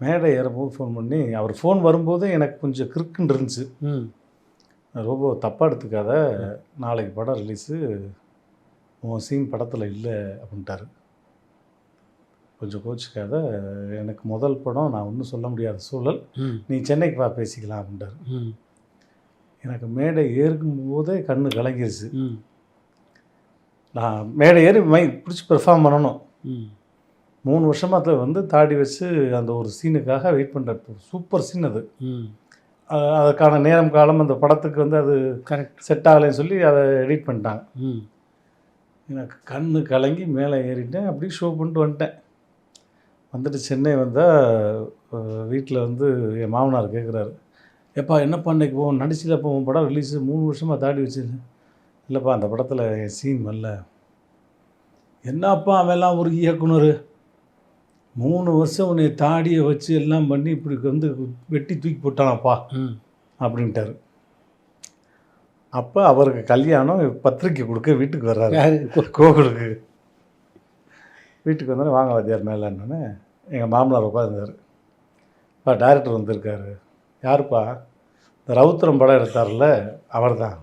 மேடை ஏறும்போது ஃபோன் பண்ணி, அவர் ஃபோன் வரும்போது எனக்கு கொஞ்சம் கிறுக்குன்னு இருந்துச்சு. ரொம்ப தப்பாக எடுத்துக்காத, நாளைக்கு படம் ரிலீஸு, உன் சீன் படத்தில் இல்லை அப்படின்ட்டாரு. கொஞ்சம் கோச்சிக்காத, எனக்கு முதல் படம், நான் ஒன்றும் சொல்ல முடியாத சூழல், நீ சென்னைக்கு வா பேசிக்கலாம் அப்படின்ட்டாரு. எனக்கு மேடை ஏறுக்கும்போதே கண்ணு கலங்கிருச்சு. நான் மேடை ஏறி பிடிச்சி பெர்ஃபார்ம் பண்ணணும். 3 வருஷமாக அதில் வந்து தாடி வச்சு அந்த ஒரு சீனுக்காக வெயிட் பண்ணுற சூப்பர் சீன் அது. அதுக்கான நேரம் காலம் அந்த படத்துக்கு வந்து அது கரெக்ட் செட் ஆகலைன்னு சொல்லி அதை எடிட் பண்ணிட்டாங்க. எனக்கு கண்ணு கலங்கி மேலே ஏறிட்டேன். அப்படியே ஷோ பண்ணிட்டு வந்துட்டேன். வந்துட்டு சென்னை வந்தால் வீட்டில் வந்து என் மாமனார் கேட்குறாரு, எப்பா என்னப்பா இன்றைக்கி போவோம் நடிச்சிலப்போ உன் படம் ரிலீஸு, 3 வருஷமாக தாடி வச்சு. இல்லைப்பா, அந்த படத்தில் என் சீன் வரல. என்னப்பா அவெல்லாம் ஒரு இயக்குனர், 3 வருஷம் உன்னை தாடியை வச்சு எல்லாம் பண்ணி இப்படி வந்து வெட்டி தூக்கி போட்டானப்பா அப்படின்ட்டார். அப்போ அவருக்கு கல்யாணம், பத்திரிக்கை கொடுக்க வீட்டுக்கு வர்றாரு கோகுலுக்கு. வீட்டுக்கு வந்தோடனே வாங்க வாத்தியார் மேலேன்னு எங்கள் மாமனார் உட்காந்துருந்தார். இப்போ டைரக்டர் வந்திருக்காரு. யாருப்பா? இந்த ரவுத்திரம் படம் எடுத்தார்ல அவர் தான்.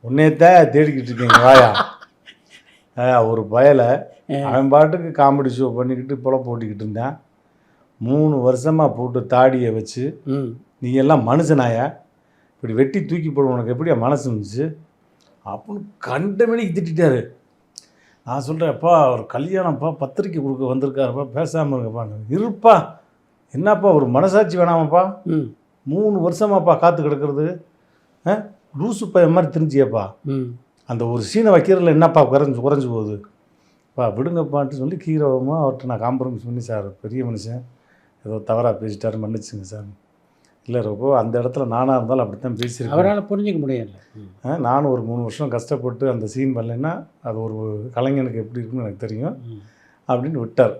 உன்னையத்தான் தேடிக்கிட்டு இருக்கீங்க வாயா. ஒரு பயலை அவன் பாட்டுக்கு காமெடி ஷோ பண்ணிக்கிட்டு பொழப்பு போட்டிக்கிட்டு இருந்தான். 3 வருஷமாக போட்டு தாடியை வச்சு நீ எல்லாம் மனுஷனாயா, இப்படி வெட்டி தூக்கி போட உனக்கு எப்படியா மனசு இருந்துச்சு அப்படின்னு கண்டமணிக்கு திட்டாரு. நான் சொல்கிறேன்ப்பா, அவர் கல்யாணம்ப்பா, பத்திரிக்கை கொடுக்க வந்திருக்காருப்பா, பேசாமல் இருங்கப்பா. இருப்பா, என்னப்பா ஒரு மனசாட்சி வேணாமாப்பா, 3 வருஷமாப்பா காத்து கிடக்கிறது, லூசு பையன் மாதிரி தெரிஞ்சியப்பா, அந்த ஒரு சீனை வைக்கிறதுல என்னப்பா குறைஞ்சு போகுது பா, விடுங்கப்பான்ட்டு சொல்லி கீரவமாக அவர்கிட்ட நான் காம்ப்ரமைஸ் பண்ணி, சார் பெரிய மனுஷன் ஏதோ தவறாக பேசிட்டாரு, மன்னிச்சுங்க சார். இல்லை ரொம்ப அந்த இடத்துல நானாக இருந்தாலும் அப்படி தான் பேசியிருக்கேன். அவரால் புரிஞ்சிக்க முடியல. நானும் ஒரு 3 வருஷம் கஷ்டப்பட்டு அந்த சீன் வரலைன்னா அது ஒரு கலைஞனுக்கு எப்படி இருக்குன்னு எனக்கு தெரியும் அப்படின்னு விட்டார்.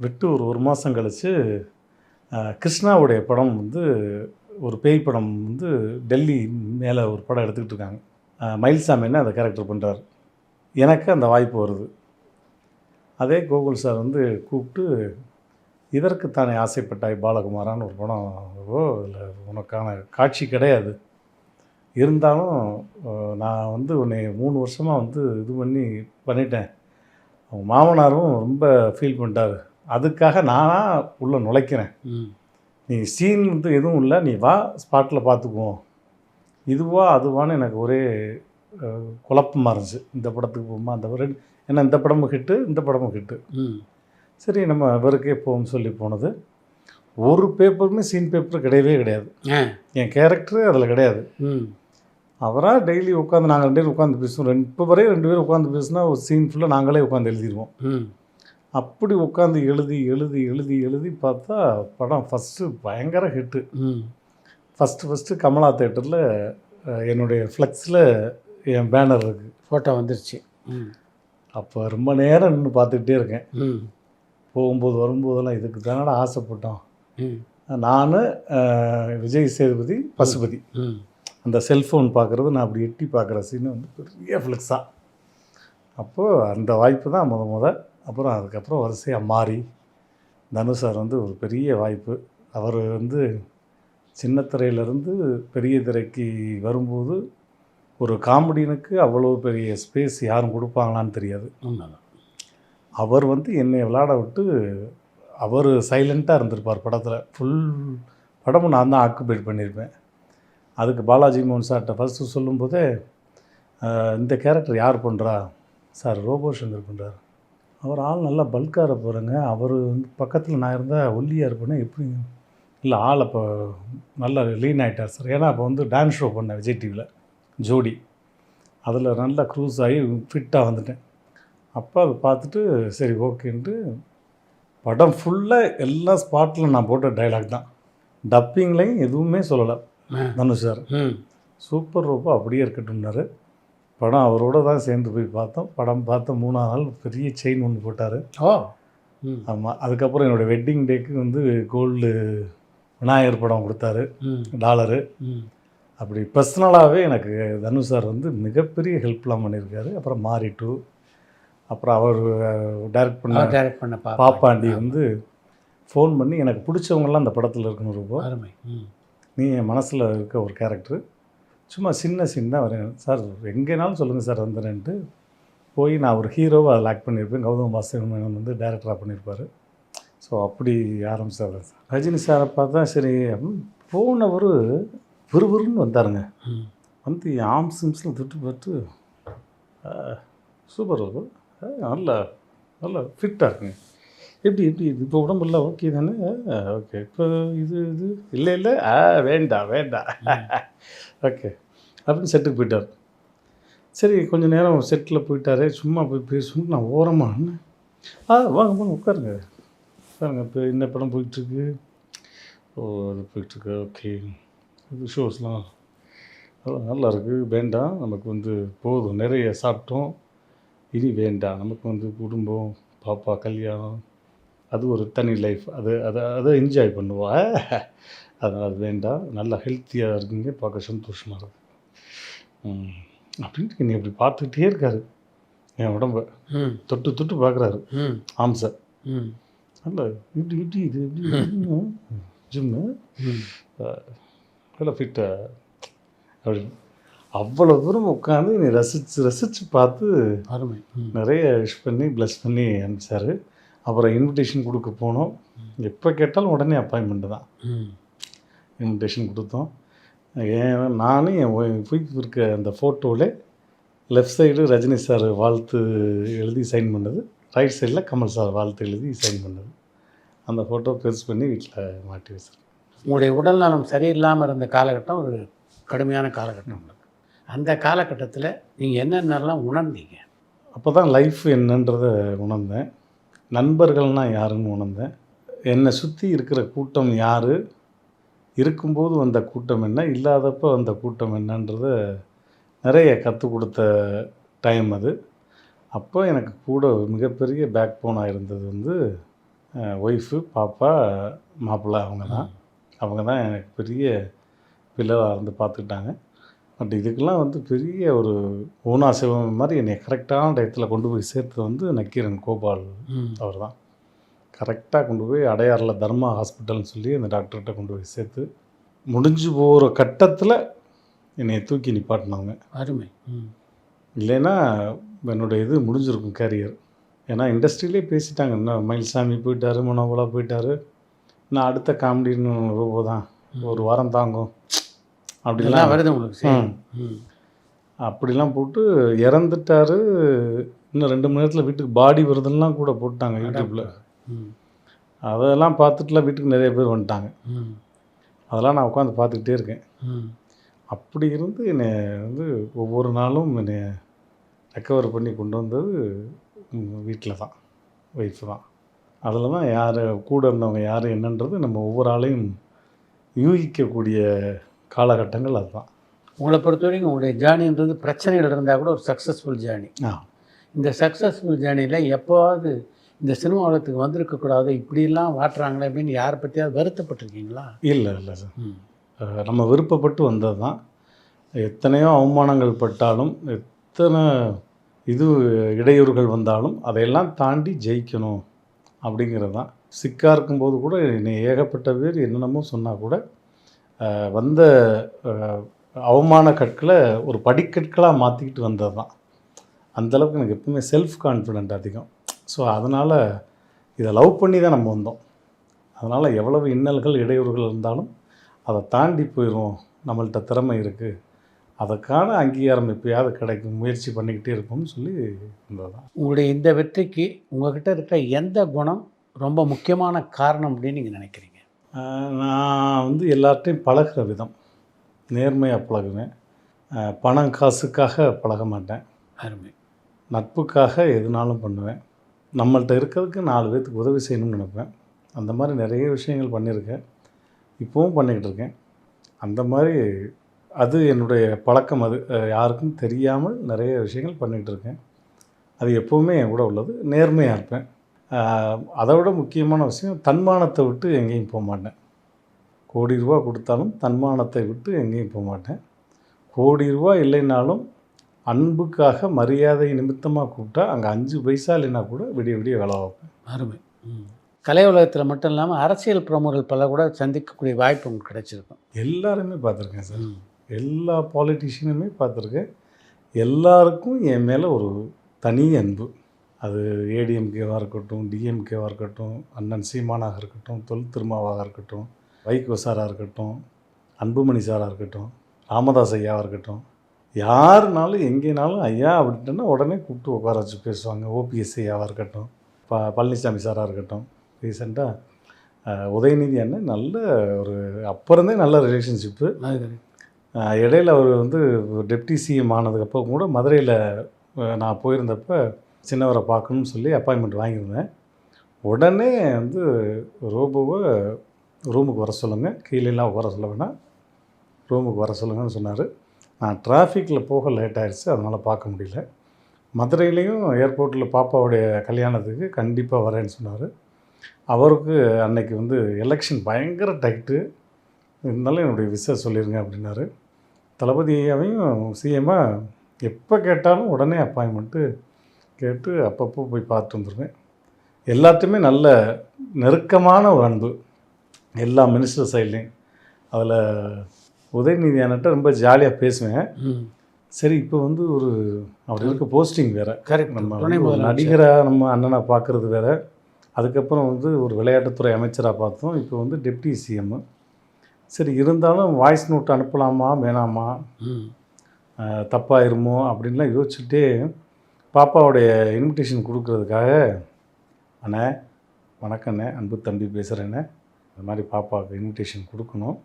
விட்டு ஒரு மாதம் கழித்து கிருஷ்ணாவுடைய படம் வந்து ஒரு பேய் படம் வந்து டெல்லி மேலே ஒரு படம் எடுத்துக்கிட்டு இருக்காங்க. மயில்சாமின்னு அந்த கேரக்டர் பண்ணுறாரு. எனக்கு அந்த வாய்ப்பு வருது. அதே கோகுல் சார் வந்து கூப்பிட்டு, இதற்குத்தானே ஆசைப்பட்டாய் பாலகுமாரான்னு ஒரு படம், இல்லை உனக்கான காட்சி கிடையாது, இருந்தாலும் நான் வந்து உன்னை 3 வருஷமாக வந்து இது பண்ணிட்டேன், அவங்க மாமனாரும் ரொம்ப ஃபீல் பண்ணிட்டாரு. அதுக்காக நானாக உள்ளே நுழைக்கிறேன். நீ சீன் வந்து எதுவும் இல்லை, நீ வா ஸ்பாட்டில் பார்த்துக்குவோம். இதுவா அதுவான்னு எனக்கு ஒரே குழப்பமாக இருந்துச்சு. இந்த படத்துக்கு போகுமா அந்த ரெண்டு, ஏன்னா இந்த படமும் ஹிட்டு, இந்த படமும் ஹிட்டு. சரி நம்ம இவருக்கே போகும்னு சொல்லி போனது. ஒரு பேப்பருமே சீன் பேப்பர் கிடையவே கிடையாது. என் கேரக்டரு அதில் கிடையாது. அவராக டெய்லி உட்காந்து நாங்கள் 2 பேரும் உட்காந்து பேசுவோம். இப்போ வரையும் 2 பேரும் உட்காந்து பேசுனா ஒரு சீன் ஃபுல்லாக நாங்களே உட்காந்து எழுதிடுவோம். அப்படி உட்காந்து எழுதி எழுதி எழுதி எழுதி பார்த்தா படம் ஃபஸ்ட்டு பயங்கர ஹிட்டு. ஃபஸ்ட்டு கமலா தேட்டரில் என்னுடைய ஃப்ளெக்ஸில் என் பேனர் இருக்குது, ஃபோட்டோ வந்துருச்சு. அப்போ ரொம்ப நேரம் நின்று பார்த்துக்கிட்டே இருக்கேன். போகும்போது வரும்போதெல்லாம் இதுக்கு தானடா ஆசைப்பட்டோம். நான் விஜய் சேதுபதி, பசுபதி அந்த செல்ஃபோன் பார்க்குறது, நான் அப்படி எட்டி பார்க்குற சீனு வந்து பெரிய ஃப்ளெக்ஸாக. அப்போது அந்த வாய்ப்பு தான் முத. அப்புறம் அதுக்கப்புறம் வரிசையாக மாறி தனுஷ் சார் வந்து ஒரு பெரிய வாய்ப்பு. அவர் வந்து சின்ன திரையிலேருந்து பெரிய திரைக்கு வரும்போது ஒரு காமெடியனுக்கு அவ்வளோ பெரிய ஸ்பேஸ் யாரும் கொடுப்பாங்களான்னு தெரியாது. அவர் வந்து என்னை விளையாட விட்டு அவர் சைலண்ட்டாக இருந்திருப்பார் படத்தில். ஃபுல் படமும் நான் தான் ஆக்குபைட் பண்ணியிருப்பேன். அதுக்கு பாலாஜி மோகன் சார்கிட்ட ஃபஸ்ட்டு சொல்லும்போதே, இந்த கேரக்டர் யார் பண்ணுறா சார்? ரோபோ சங்கர் பண்ணுறார். அவர் ஆள் நல்லா பல்கார போகிறேங்க. அவர் வந்து பக்கத்தில் நான் இருந்தால் ஒல்லியாக இருப்பேன்னா எப்படி? இல்லை ஆள் அப்போ நல்லா லீன் ஆகிட்டார் சார். ஏன்னா அப்போ வந்து டான்ஸ் ஷோ பண்ணேன் விஜய் டிவியில், ஜோடி. அதில் நல்லா க்ரூஸ் ஆகி ஃபிட்டாக வந்துட்டேன். அப்போ அதை பார்த்துட்டு சரி ஓகேன்ட்டு படம் ஃபுல்லாக எல்லா ஸ்பாட்டில் நான் போட்ட டைலாக் தான். டப்பிங்லையும் எதுவுமே சொல்லலை தனுஷ் சார். சூப்பர் ரோப்போ அப்படியே இருக்கட்டும்னாரு. படம் அவரோட தான் சேர்ந்து போய் பார்த்தோம். படம் பார்த்த 3ஆவது நாள் பெரிய செயின் ஒன்று போட்டார். ஆமாம். அதுக்கப்புறம் என்னோடய வெட்டிங் டேக்கு வந்து கோல்டு விநாயகர் படம் கொடுத்தாரு, $. அப்படி பர்சனலாகவே எனக்கு தனுஷ் சார் வந்து மிகப்பெரிய ஹெல்ப்லாம் பண்ணியிருக்காரு. அப்புறம் மாரி 2, அப்புறம் அவர் டைரக்ட் பண்ண பாப்பாண்டி வந்து ஃபோன் பண்ணி எனக்கு பிடிச்சவங்களாம் அந்த படத்தில் இருக்கணும், ரொம்ப அருமை, நீ என் மனசில் இருக்க ஒரு கேரக்டரு, சும்மா சின்ன தான் வரேன் சார், எங்கேனாலும் சொல்லுங்கள் சார் வந்துடுன்ட்டு போய் நான் ஒரு ஹீரோவை அதில் ஆக்ட் பண்ணியிருப்பேன். கௌதம் வாசுதேவன் வந்து டைரக்டராக பண்ணியிருப்பார். ஸோ அப்படி ஆரம்பிச்சார் சார். ரஜினி சாரை பார்த்தா சரி அப்படின்னு போனவர் விறுவிறுன்னு வந்தாருங்க. வந்து ஆம் சிம்ஸில் தொட்டு பார்த்து சூப்பர் நல்லா நல்லா ஃபிட்டாக இருக்குங்க. எப்படி இப்போ உடம்புலாம் ஓகே தானே? ஓகே. இப்போ இது இல்லை வேண்டாம் ஓகே அப்படின்னு செட்டுக்கு போயிட்டார். சரி கொஞ்சம் நேரம் செட்டில் போயிட்டார். சும்மா போய் பேசணும். நான் ஓரமாக வாங்க உட்காருங்க. இப்போ என்ன படம் போயிட்டுருக்கு? அது போயிட்டுருக்கு. ஓகே. இது ஷோஸ்லாம் அதெல்லாம் நல்லா இருக்குது. வேண்டாம், நமக்கு வந்து போதும், நிறைய சாப்பிட்டோம், இனி வேண்டாம். நமக்கு வந்து குடும்பம், பாப்பா, கல்யாணம், அது ஒரு தனி லைஃப். அதை என்ஜாய் பண்ணுவா. அதனால் அது வேண்டாம். நல்லா ஹெல்த்தியாக இருக்குங்க, பார்க்க சந்தோஷமாக இருக்குது அப்படின்ட்டு என்னை அப்படி பார்த்துக்கிட்டே இருக்காரு. என் உடம்ப தொட்டு பார்க்குறாரு. ஆம் சார். நல்லா இப்படி இது எப்படி ஜிம்மு நல்லா ஃபிட்டாக அப்படி அவ்வளோ தூரம் உட்காந்து என்னை ரசித்து பார்த்து அருமை நிறைய விஷ் பண்ணி ப்ளஸ் பண்ணி அனுப்பிச்சார். அப்புறம் இன்விடேஷன் கொடுக்க போனோம். எப்போ கேட்டாலும் உடனே அப்பாயின்மெண்ட்டு தான். இன்விடேஷன் கொடுத்தோம். நானும் என் ஒய்ஃப் இருக்க அந்த ஃபோட்டோவில் லெஃப்ட் சைடு ரஜினி சார் வாழ்த்து எழுதி சைன் பண்ணது, ரைட் சைடில் கமல் சார் வாழ்த்து எழுதி சைன் பண்ணது. அந்த ஃபோட்டோ பெருசு பண்ணி வீட்டில் மாட்டி வச்சிருக்கேன். உங்களுடைய உடல் நலம் சரியில்லாமல் இருந்த காலகட்டம் ஒரு கடுமையான காலகட்டம். அந்த காலகட்டத்தில் நீங்கள் என்னென்னலாம் உணர்ந்தீங்க? அப்போ தான் லைஃப் என்னன்றதை உணர்ந்தேன். நண்பர்கள்னால் யாருன்னு உணர்ந்தேன். என்னை சுற்றி இருக்கிற கூட்டம் யார், இருக்கும்போது வந்த கூட்டம் என்ன, இல்லாதப்போ வந்த கூட்டம் என்னன்றதை நிறைய கற்றுக் கொடுத்த டைம் அது. அப்போ எனக்கு கூட மிகப்பெரிய பேக் போனாக இருந்தது வந்து ஒய்ஃபு, பாப்பா, மாப்பிள்ளை. அவங்க தான் எனக்கு பெரிய பில்லராக இருந்து பார்த்துக்கிட்டாங்க. பட் இதுக்கெல்லாம் வந்து பெரிய ஒரு ஓனா சிவம் மாதிரி என்னை கரெக்டான டயத்தில் கொண்டு போய் சேர்த்தது வந்து நக்கீரன் கோபால். அவர் தான் கரெக்டாக கொண்டு போய் அடையாறில் தர்மா ஹாஸ்பிட்டல்னு சொல்லி அந்த டாக்டர்கிட்ட கொண்டு போய் சேர்த்து முடிஞ்சு போகிற கட்டத்தில் என்னை தூக்கி நிப்பாட்டினாங்க. அருமை. இல்லைன்னா என்னுடைய இது முடிஞ்சிருக்கும் கேரியர். ஏன்னா இண்டஸ்ட்ரியிலே பேசிட்டாங்க, இன்னும் மயில்சாமி போயிட்டார், மனோபலா போயிட்டார், நான் அடுத்த காமெடின்னு ரூபோ தான், ஒரு வாரம் தாங்கும் அப்படிலாம் வருது உங்களுக்கு. சரி. ம். அப்படிலாம் போட்டு இறந்துட்டார். இன்னும் 2 மணி நேரத்தில் வீட்டுக்கு பாடி வருதுலாம் கூட போட்டாங்க யூடியூப்பில். ம். அதெல்லாம் பார்த்துட்டுலாம் வீட்டுக்கு நிறைய பேர் வந்துட்டாங்க. ம். அதெல்லாம் நான் உட்காந்து பார்த்துக்கிட்டே இருக்கேன். ம். அப்படி இருந்து என்னை வந்து ஒவ்வொரு நாளும் என்னை ரெக்கவர் பண்ணி கொண்டு வந்தது வீட்டில் தான், ஒய்ஃப் தான். அதில் தான் யார் கூட இருந்தவங்க யார் என்னன்றது நம்ம ஒவ்வொரு ஆளையும் யூகிக்கக்கூடிய காலகட்டங்கள் அதுதான். உங்களை பொறுத்த வரைக்கும் உங்களுடைய ஜேர்னின்றது பிரச்சனைகள் இருந்தால் கூட ஒரு சக்ஸஸ்ஃபுல் ஜேர்னி. இந்த சக்ஸஸ்ஃபுல் ஜேர்னியில் எப்போவாவது இந்த சினிமா உலகத்துக்கு வந்திருக்கக்கூடாது, இப்படிலாம் வாட்டுறாங்களே அப்படின்னு யாரை பற்றியாவது வருத்தப்பட்டிருக்கீங்களா? இல்லை நம்ம விருப்பப்பட்டு வந்தது தான். எத்தனையோ அவமானங்கள் பட்டாலும், எத்தனை இடையூறுகள் வந்தாலும் அதையெல்லாம் தாண்டி ஜெயிக்கணும் அப்படிங்கிறது தான். சிக்காக இருக்கும்போது கூட என்னை ஏகப்பட்ட பேர் என்னென்னமோ சொன்னால் கூட வந்த அவமான கற்களை ஒரு படிக்கற்களாக மாற்றிக்கிட்டு வந்தது தான். அந்தளவுக்கு எனக்கு எப்பவுமே செல்ஃப் கான்ஃபிடென்ட் அதிகம். ஸோ அதனால் இதை லவ் பண்ணி தான் நம்ம வந்தோம். அதனால் எவ்வளவு இன்னல்கள் இடையூறுகள் இருந்தாலும் அதை தாண்டி போயிடுவோம், நம்மள்கிட்ட திறமை இருக்குது, அதுக்கான அங்கீகாரம் எப்பயாவது கிடைக்கும், முயற்சி பண்ணிக்கிட்டே இருப்போம்னு சொல்லி இருந்தது தான். உங்களுடைய இந்த வெற்றிக்கு உங்கள்கிட்ட இருக்கிற எந்த குணம் ரொம்ப முக்கியமான காரணம் அப்படின்னு நீங்கள் நினைக்கிறீங்க? நான் வந்து எல்லார்ட்டையும் பழகிற விதம், நேர்மையாக பழகுவேன். பணம் காசுக்காக பழக மாட்டேன். அருமை. நட்புக்காக எதுனாலும் பண்ணுவேன். நம்மள்கிட்ட இருக்கிறதுக்கு 4 பேர்த்துக்கு உதவி செய்யணும்னு நினைப்பேன். அந்த மாதிரி நிறைய விஷயங்கள் பண்ணியிருக்கேன், இப்போவும் பண்ணிக்கிட்டு இருக்கேன். அந்த மாதிரி அது என்னுடைய பழக்கம். அது யாருக்கும் தெரியாமல் நிறைய விஷயங்கள் பண்ணிக்கிட்டு இருக்கேன். அது எப்போவுமே என் கூட உள்ளது. நேர்மையாக இருப்பேன். அதை விட முக்கியமான விஷயம், தன்மானத்தை விட்டு எங்கேயும் போக மாட்டேன். கோடி ரூபா கொடுத்தாலும் தன்மானத்தை விட்டு எங்கேயும் போக மாட்டேன். கோடி ரூபா இல்லைனாலும் அன்புக்காக மரியாதை நிமித்தமாக கூப்பிட்டா அங்கே 5 பைசா இல்லைன்னா கூட விடிய விடிய வேலை பார்ப்பேன். அருமை. கலை உலகத்தில் மட்டும் இல்லாமல் அரசியல் பிரமுகர்கள் பல கூட சந்திக்கக்கூடிய வாய்ப்பு உங்களுக்கு கிடைச்சிருக்கும். எல்லாருமே பார்த்துருக்கேன் சார். எல்லா பாலிட்டிஷியனுமே பார்த்துருக்கேன். எல்லாருக்கும் என் மேலே ஒரு தனி அன்பு. அது ஏடிஎம்கேவாக இருக்கட்டும், டிஎம்கேவாக இருக்கட்டும், அண்ணன் சீமானாக இருக்கட்டும், தொல் திருமாவாக இருக்கட்டும், வைகோ சாராக இருக்கட்டும், அன்புமணி சாராக இருக்கட்டும், ராமதாஸ் ஐயாவாக இருக்கட்டும், யாருனாலும் எங்கேனாலும் ஐயா அப்படின்ட்டுன்னா உடனே கூப்பிட்டு உட்கார வச்சு பேசுவாங்க. ஓபிஎஸ் ஐயாவாக இருக்கட்டும், பழனிசாமி சாராக இருக்கட்டும். ரீசெண்டாக உதயநிதி அண்ணன் நல்ல ஒரு அப்போருந்தே நல்ல ரிலேஷன்ஷிப்பு. இடையில அவர் வந்து டெப்டி சிஎம் ஆனதுக்கப்புறம் கூட மதுரையில் நான் போயிருந்தப்போ சின்னவரை பார்க்கணும்னு சொல்லி அப்பாயின்மெண்ட் வாங்கியிருந்தேன். உடனே வந்து ரோபோவை ரூமுக்கு வர சொல்லுங்கள், கீழேலாம் உட்கார சொல்ல வேணாம், ரூமுக்கு வர சொல்லுங்கன்னு சொன்னார். நான் டிராஃபிக்கில் போக லேட் ஆகிடுச்சு, அதனால் பார்க்க முடியல. மதுரையிலையும் ஏர்போர்ட்டில் பாப்பாவுடைய கல்யாணத்துக்கு கண்டிப்பாக வரேன்னு சொன்னார். அவருக்கு அன்னைக்கு வந்து எலெக்ஷன் பயங்கர டைட்டு, இருந்தாலும் என்னுடைய விசை சொல்லிடுங்க அப்படின்னாரு. தளபதியாவையும் சிஎம்மாக எப்போ கேட்டாலும் உடனே அப்பாயின்மெண்ட்டு கேட்டு அப்பப்போ போய் பார்த்துட்டு வந்துடுவேன். எல்லாத்தையுமே நல்ல நெருக்கமான ஒரு அன்பு எல்லா மினிஸ்டர் சைட்லேயும். அதில் உதயநிதி அண்ணன்ட்ட ரொம்ப ஜாலியாக பேசுவேன். சரி, இப்போ வந்து ஒரு அவர் இருக்க போஸ்டிங் வேறு. கரெக்ட். நம்ம ஒரு நடிகராக நம்ம அண்ணனை பார்க்குறது வேறு. அதுக்கப்புறம் வந்து ஒரு விளையாட்டுத்துறை அமைச்சராக பார்த்தோம். இப்போ வந்து டெப்டி சிஎம்மு. சரி, இருந்தாலும் வாய்ஸ் நோட் அனுப்பலாமா வேணாமா, தப்பாயிருமோ அப்படின்லாம் யோசிச்சுட்டே பாப்பாவுடைய இன்விடேஷன் கொடுக்கறதுக்காக, அண்ணே வணக்கண்ணே, அன்பு தம்பி பேசுகிறேண்ணே, இந்த மாதிரி பாப்பாவுக்கு இன்விடேஷன் கொடுக்கணும்,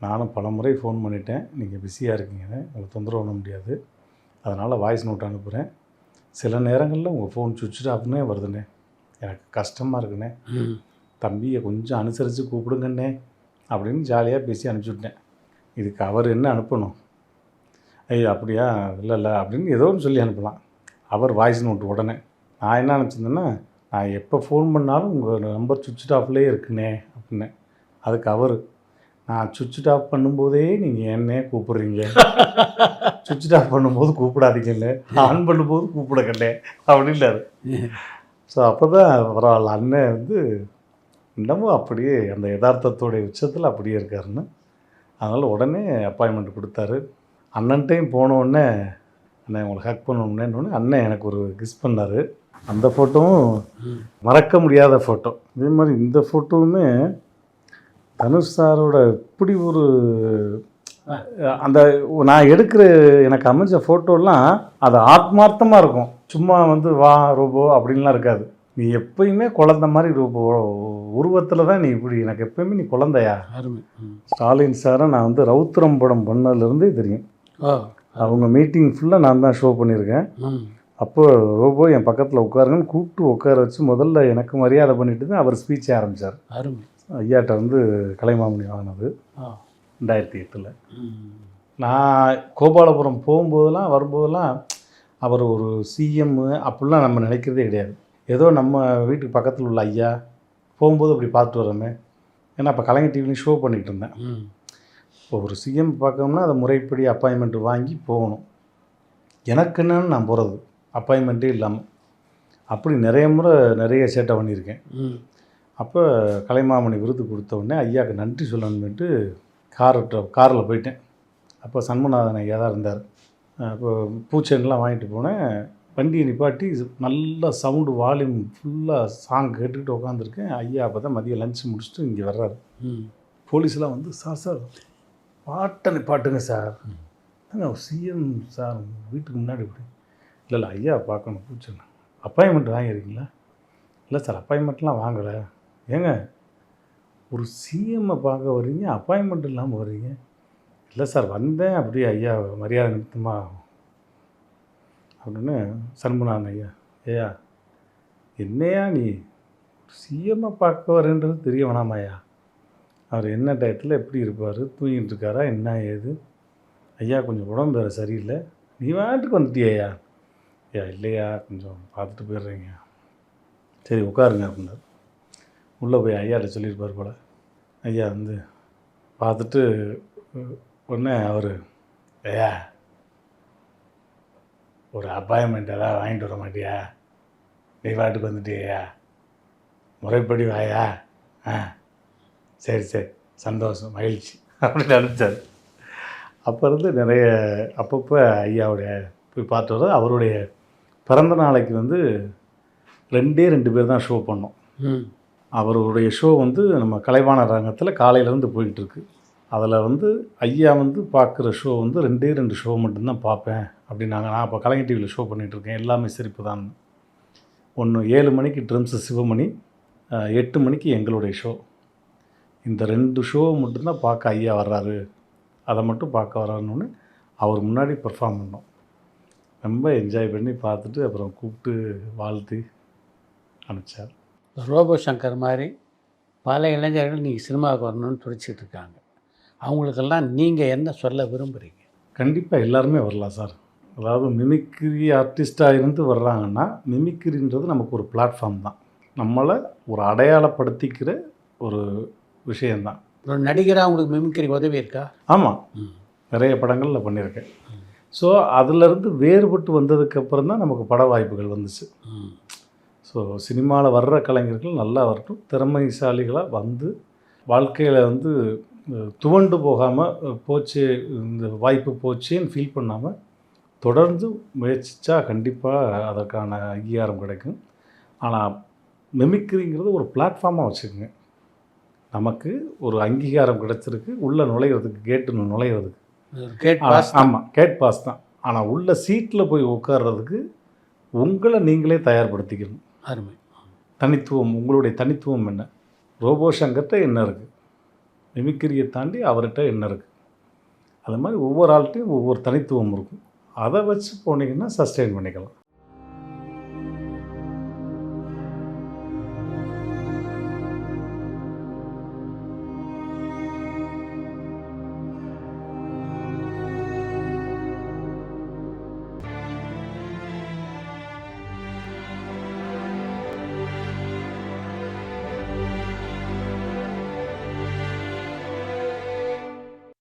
நானும் பல முறை ஃபோன் பண்ணிட்டேன், நீங்கள் பிஸியாக இருக்கீங்கன்னு, உங்களை தொந்தரவு பண்ண முடியாது, அதனால் வாய்ஸ் நோட் அனுப்புகிறேன். சில நேரங்களில் உங்கள் ஃபோன் சுவிட்ச் ஆஃப்னே வருதுண்ணே, எனக்கு கஷ்டமாக இருக்குண்ணே, தம்பியை கொஞ்சம் அனுசரித்து கூப்பிடுங்கண்ணே அப்படின்னு ஜாலியாக பேசி அனுப்பிச்சுவிட்டேன். இதுக்கு அவர் என்ன அனுப்பணும், ஐயோ அப்படியா, இல்லை அப்படின்னு ஏதோ ஒன்று சொல்லி அனுப்பலாம். அவர் வாய்ஸ் நோட்டு உடனே. நான் என்ன நினச்சிருந்தேன்னா, நான் எப்போ ஃபோன் பண்ணாலும் உங்கள் நம்பர் சுவிட்ச் ஆஃப்லேயே இருக்குண்ணே அப்படின்னு. அதுக்கு அவர், நான் சுவிட்ச் ஆஃப் பண்ணும்போதே நீங்கள் என்னே கூப்பிட்றீங்க, சுவிட்ச் ஆஃப் பண்ணும்போது கூப்பிடாதீங்கல்ல, ஆன் பண்ணும்போது கூப்பிடக்கண்ணே அப்படின்னாரு. ஸோ அப்போ தான் பரவாயில்ல, அண்ணன் வந்து இன்னமும் அப்படியே அந்த யதார்த்தத்தோடைய உச்சத்தில் அப்படியே இருக்காருன்னு. அதனால் உடனே அப்பாயின்மெண்ட் கொடுத்தாரு. அண்ணன்ட்டையும் போனோடனே, அண்ணன் உங்களை ஹக் பண்ணணுன்னே அண்ணன் எனக்கு ஒரு கிஸ் பண்ணார். அந்த ஃபோட்டோவும் மறக்க முடியாத ஃபோட்டோ. இதே மாதிரி இந்த ஃபோட்டோவுமே தனுஷ் சாரோட இப்படி ஒரு அந்த நான் எடுக்கிற எனக்கு அமைஞ்ச ஃபோட்டோலாம் அது ஆத்மார்த்தமாக இருக்கும். சும்மா வந்து வா ரோபோ அப்படின்லாம் இருக்காது. நீ எப்பயுமே குழந்த மாதிரி ரோபோ உருவத்தில் தான் நீ இப்படி எனக்கு எப்பயுமே நீ குழந்தையா. ஸ்டாலின் சாரை நான் வந்து ரவுத்திரம் படம் பண்ணதுலேருந்தே தெரியும். அவங்க மீட்டிங் ஃபுல்லாக நான் தான் ஷோ பண்ணியிருக்கேன். அப்போ ரோபோ என் பக்கத்தில் உட்காருங்கன்னு கூப்பிட்டு உட்கார வச்சு முதல்ல எனக்கு மரியாதை பண்ணிட்டு தான் அவர் ஸ்பீச்சே ஆரம்பித்தார். ஐயாட்ட வந்து கலைமாமணி வாங்கினது 2008. நான் கோபாலபுரம் போகும்போதெல்லாம் வரும்போதெல்லாம் அவர் ஒரு சிஎம் அப்படிலாம் நம்ம நினைக்கிறதே கிடையாது. ஏதோ நம்ம வீட்டுக்கு பக்கத்தில் உள்ள ஐயா போகும்போது அப்படி பார்த்துட்டு வரோமே. ஏன்னா அப்போ கலைஞர் டிவிலையும் ஷோ பண்ணிகிட்டு இருந்தேன். இப்போ ஒரு சிஎம் பார்க்கணும்னா அதை முறைப்படி அப்பாயின்மெண்ட் வாங்கி போகணும். எனக்கு என்னன்னு நான் போகிறது அப்பாயின்மெண்ட்டே இல்லாமல் அப்படி நிறைய முறை நிறைய சேட்டை பண்ணியிருக்கேன். அப்போ கலைமாமணி விருது கொடுத்த உடனே ஐயாவுக்கு நன்றி சொல்லணும்னுட்டு காரில் போயிட்டேன். அப்போ சண்முகநாதன் ஐயா தான் இருந்தார். அப்போ பூச்செண்டெலாம் வாங்கிட்டு போனேன். வண்டியை நிப்பாட்டி நல்ல சவுண்டு வால்யூம் ஃபுல்லாக சாங் கேட்டுக்கிட்டு உட்காந்துருக்கேன். ஐயா அப்போ தான் மதியம் லஞ்ச் முடிச்சுட்டு இங்கே வர்றாரு. போலீஸ்லாம் வந்து சார் பாட்டை நிப்பாட்டுங்க சார், சிஎம் சார் வீட்டுக்கு முன்னாடி இப்படி இல்லை ஐயா பார்க்கணும் பூச்செண்டு அப்பாயின்மெண்ட் வாங்கியிருக்கீங்களா? இல்லை சார் அப்பாயின்மெண்ட்லாம் வாங்கலை. ஏங்க ஒரு சிஎம்மை பார்க்க வர்றீங்க அப்பாயின்மெண்ட் இல்லாமல் வர்றீங்க? இல்லை சார் வந்தேன் அப்படியே ஐயா மரியாதை நிமித்தமாக அப்படின்னு. சண்முகநாதன் ஐயா ஐயா என்னையா நீ சிஎம்மை பார்க்க வரேன்றது தெரிய வேணாமாய்யா? அவர் என்ன டயத்தில் எப்படி இருப்பார், தூங்கிட்டு இருக்காரா என்ன ஏது? ஐயா கொஞ்சம் உடம்பு வேறு சரியில்லை, நீ வாட்டுக்கு வந்துட்டியா? ஐயா இல்லையா கொஞ்சம் பார்த்துட்டு போயிடுறீங்க. சரி உட்காருங்க அப்படின்னாரு. உள்ளே போய் ஐயாட்ட சொல்லியிருப்பார் போல். ஐயா வந்து பார்த்துட்டு உடனே அவர் ஐயா ஒரு அப்பாயின்மெண்ட் ஏதாவது வாங்கிட்டு வர மாட்டியா? நீ வாட்டுக்கு வந்துட்டியா? முறைப்படி வாயா? சரி சரி சந்தோஷம் மகிழ்ச்சி அப்படின்னு அனுப்பிச்சார். அப்போ இருந்து நிறைய அப்பப்போ ஐயாவுடைய போய் பார்த்து வர. அவருடைய பிறந்த நாளைக்கு வந்து 2 பேர் தான் ஷோ பண்ணோம். அவருடைய ஷோ வந்து நம்ம கலைவாணர் அரங்கத்தில் காலையிலேருந்து போய்கிட்டுருக்கு. அதில் வந்து ஐயா வந்து பார்க்குற ஷோ வந்து 2 ஷோ மட்டும்தான் பார்ப்பேன் அப்படின்னாங்க. நான் அப்போ கலைஞர் டிவியில் ஷோ பண்ணிகிட்ருக்கேன், எல்லாமே சிரிப்பு தான். ஒன்று 7 மணிக்கு ட்ரிம்ஸு சிவமணி, 8 மணிக்கு எங்களுடைய ஷோ. இந்த 2 ஷோ மட்டும்தான் பார்க்க ஐயா வர்றாரு, அதை மட்டும் பார்க்க வர்றாருன்னு அவர் முன்னாடி பெர்ஃபார்ம் பண்ணோம். ரொம்ப என்ஜாய் பண்ணி பார்த்துட்டு அப்புறம் கூப்பிட்டு வாழ்த்தி அனுப்பிச்சார். ரோபோ சங்கர் மாதிரி பல இளைஞர்கள் நீங்கள் சினிமாவுக்கு வரணும்னு துடிச்சிட்டு இருக்காங்க. அவங்களுக்கெல்லாம் நீங்கள் என்ன சொல்ல விரும்புகிறீங்க? கண்டிப்பாக எல்லாருமே வரலாம் சார். அதாவது மிமிக்ரி ஆர்டிஸ்ட்டாக இருந்து வர்றாங்கன்னா, மிமிக்ரின்றது நமக்கு ஒரு பிளாட்ஃபார்ம் தான், நம்மளை ஒரு அடையாளப்படுத்திக்கிற ஒரு விஷயந்தான். ஒரு நடிகராக உங்களுக்கு மிமிக்ரி உதவி இருக்கா? ஆமாம், நிறைய படங்களில் பண்ணியிருக்கேன். ஸோ அதிலிருந்து வேறுபட்டு வந்ததுக்கப்புறம் தான் நமக்கு பட வாய்ப்புகள் வந்துச்சு. ஸோ சினிமாவில் வர்ற கலைஞர்கள் நல்லா வரட்டும், திறமைசாலிகளாக வந்து வாழ்க்கையில் வந்து துவண்டு போகாமல் போச்சு, இந்த வாய்ப்பு போச்சேன்னு ஃபீல் பண்ணாமல் தொடர்ந்து முயற்சித்தா கண்டிப்பாக அதற்கான அங்கீகாரம் கிடைக்கும். ஆனால் மிமிக்ரிங்கிறது ஒரு பிளாட்ஃபார்மாக வச்சுக்கோங்க. நமக்கு ஒரு அங்கீகாரம் கிடைச்சிருக்கு, உள்ளே நுழையிறதுக்கு, கேட்டு நுழையிறதுக்கு கேட் பாஸ். ஆமாம், கேட் பாஸ் தான். ஆனால் உள்ள சீட்டில் போய் உட்கார்றதுக்கு உங்களை நீங்களே தயார்படுத்திக்கணும். அருமை. தனித்துவம், உங்களுடைய தனித்துவம் என்ன? ரோபோ சங்கர்கிட்ட என்ன இருக்குது, மிமிக்ரியை தாண்டி அவர்கிட்ட என்ன இருக்குது? அது மாதிரி ஒவ்வொரு ஆள்கிட்டையும் ஒவ்வொரு தனித்துவம் இருக்கும். அதை வச்சு போனீங்கன்னா சஸ்டெயின் பண்ணிக்கலாம்.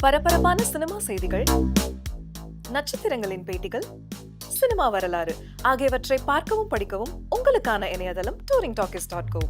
பரபரப்பான சினிமா செய்திகள், நட்சத்திரங்களின் பேட்டிகள், சினிமா வரலாறு ஆகியவற்றை பார்க்கவும் படிக்கவும் உங்களுக்கான இணையதளம் touringtalkies.co.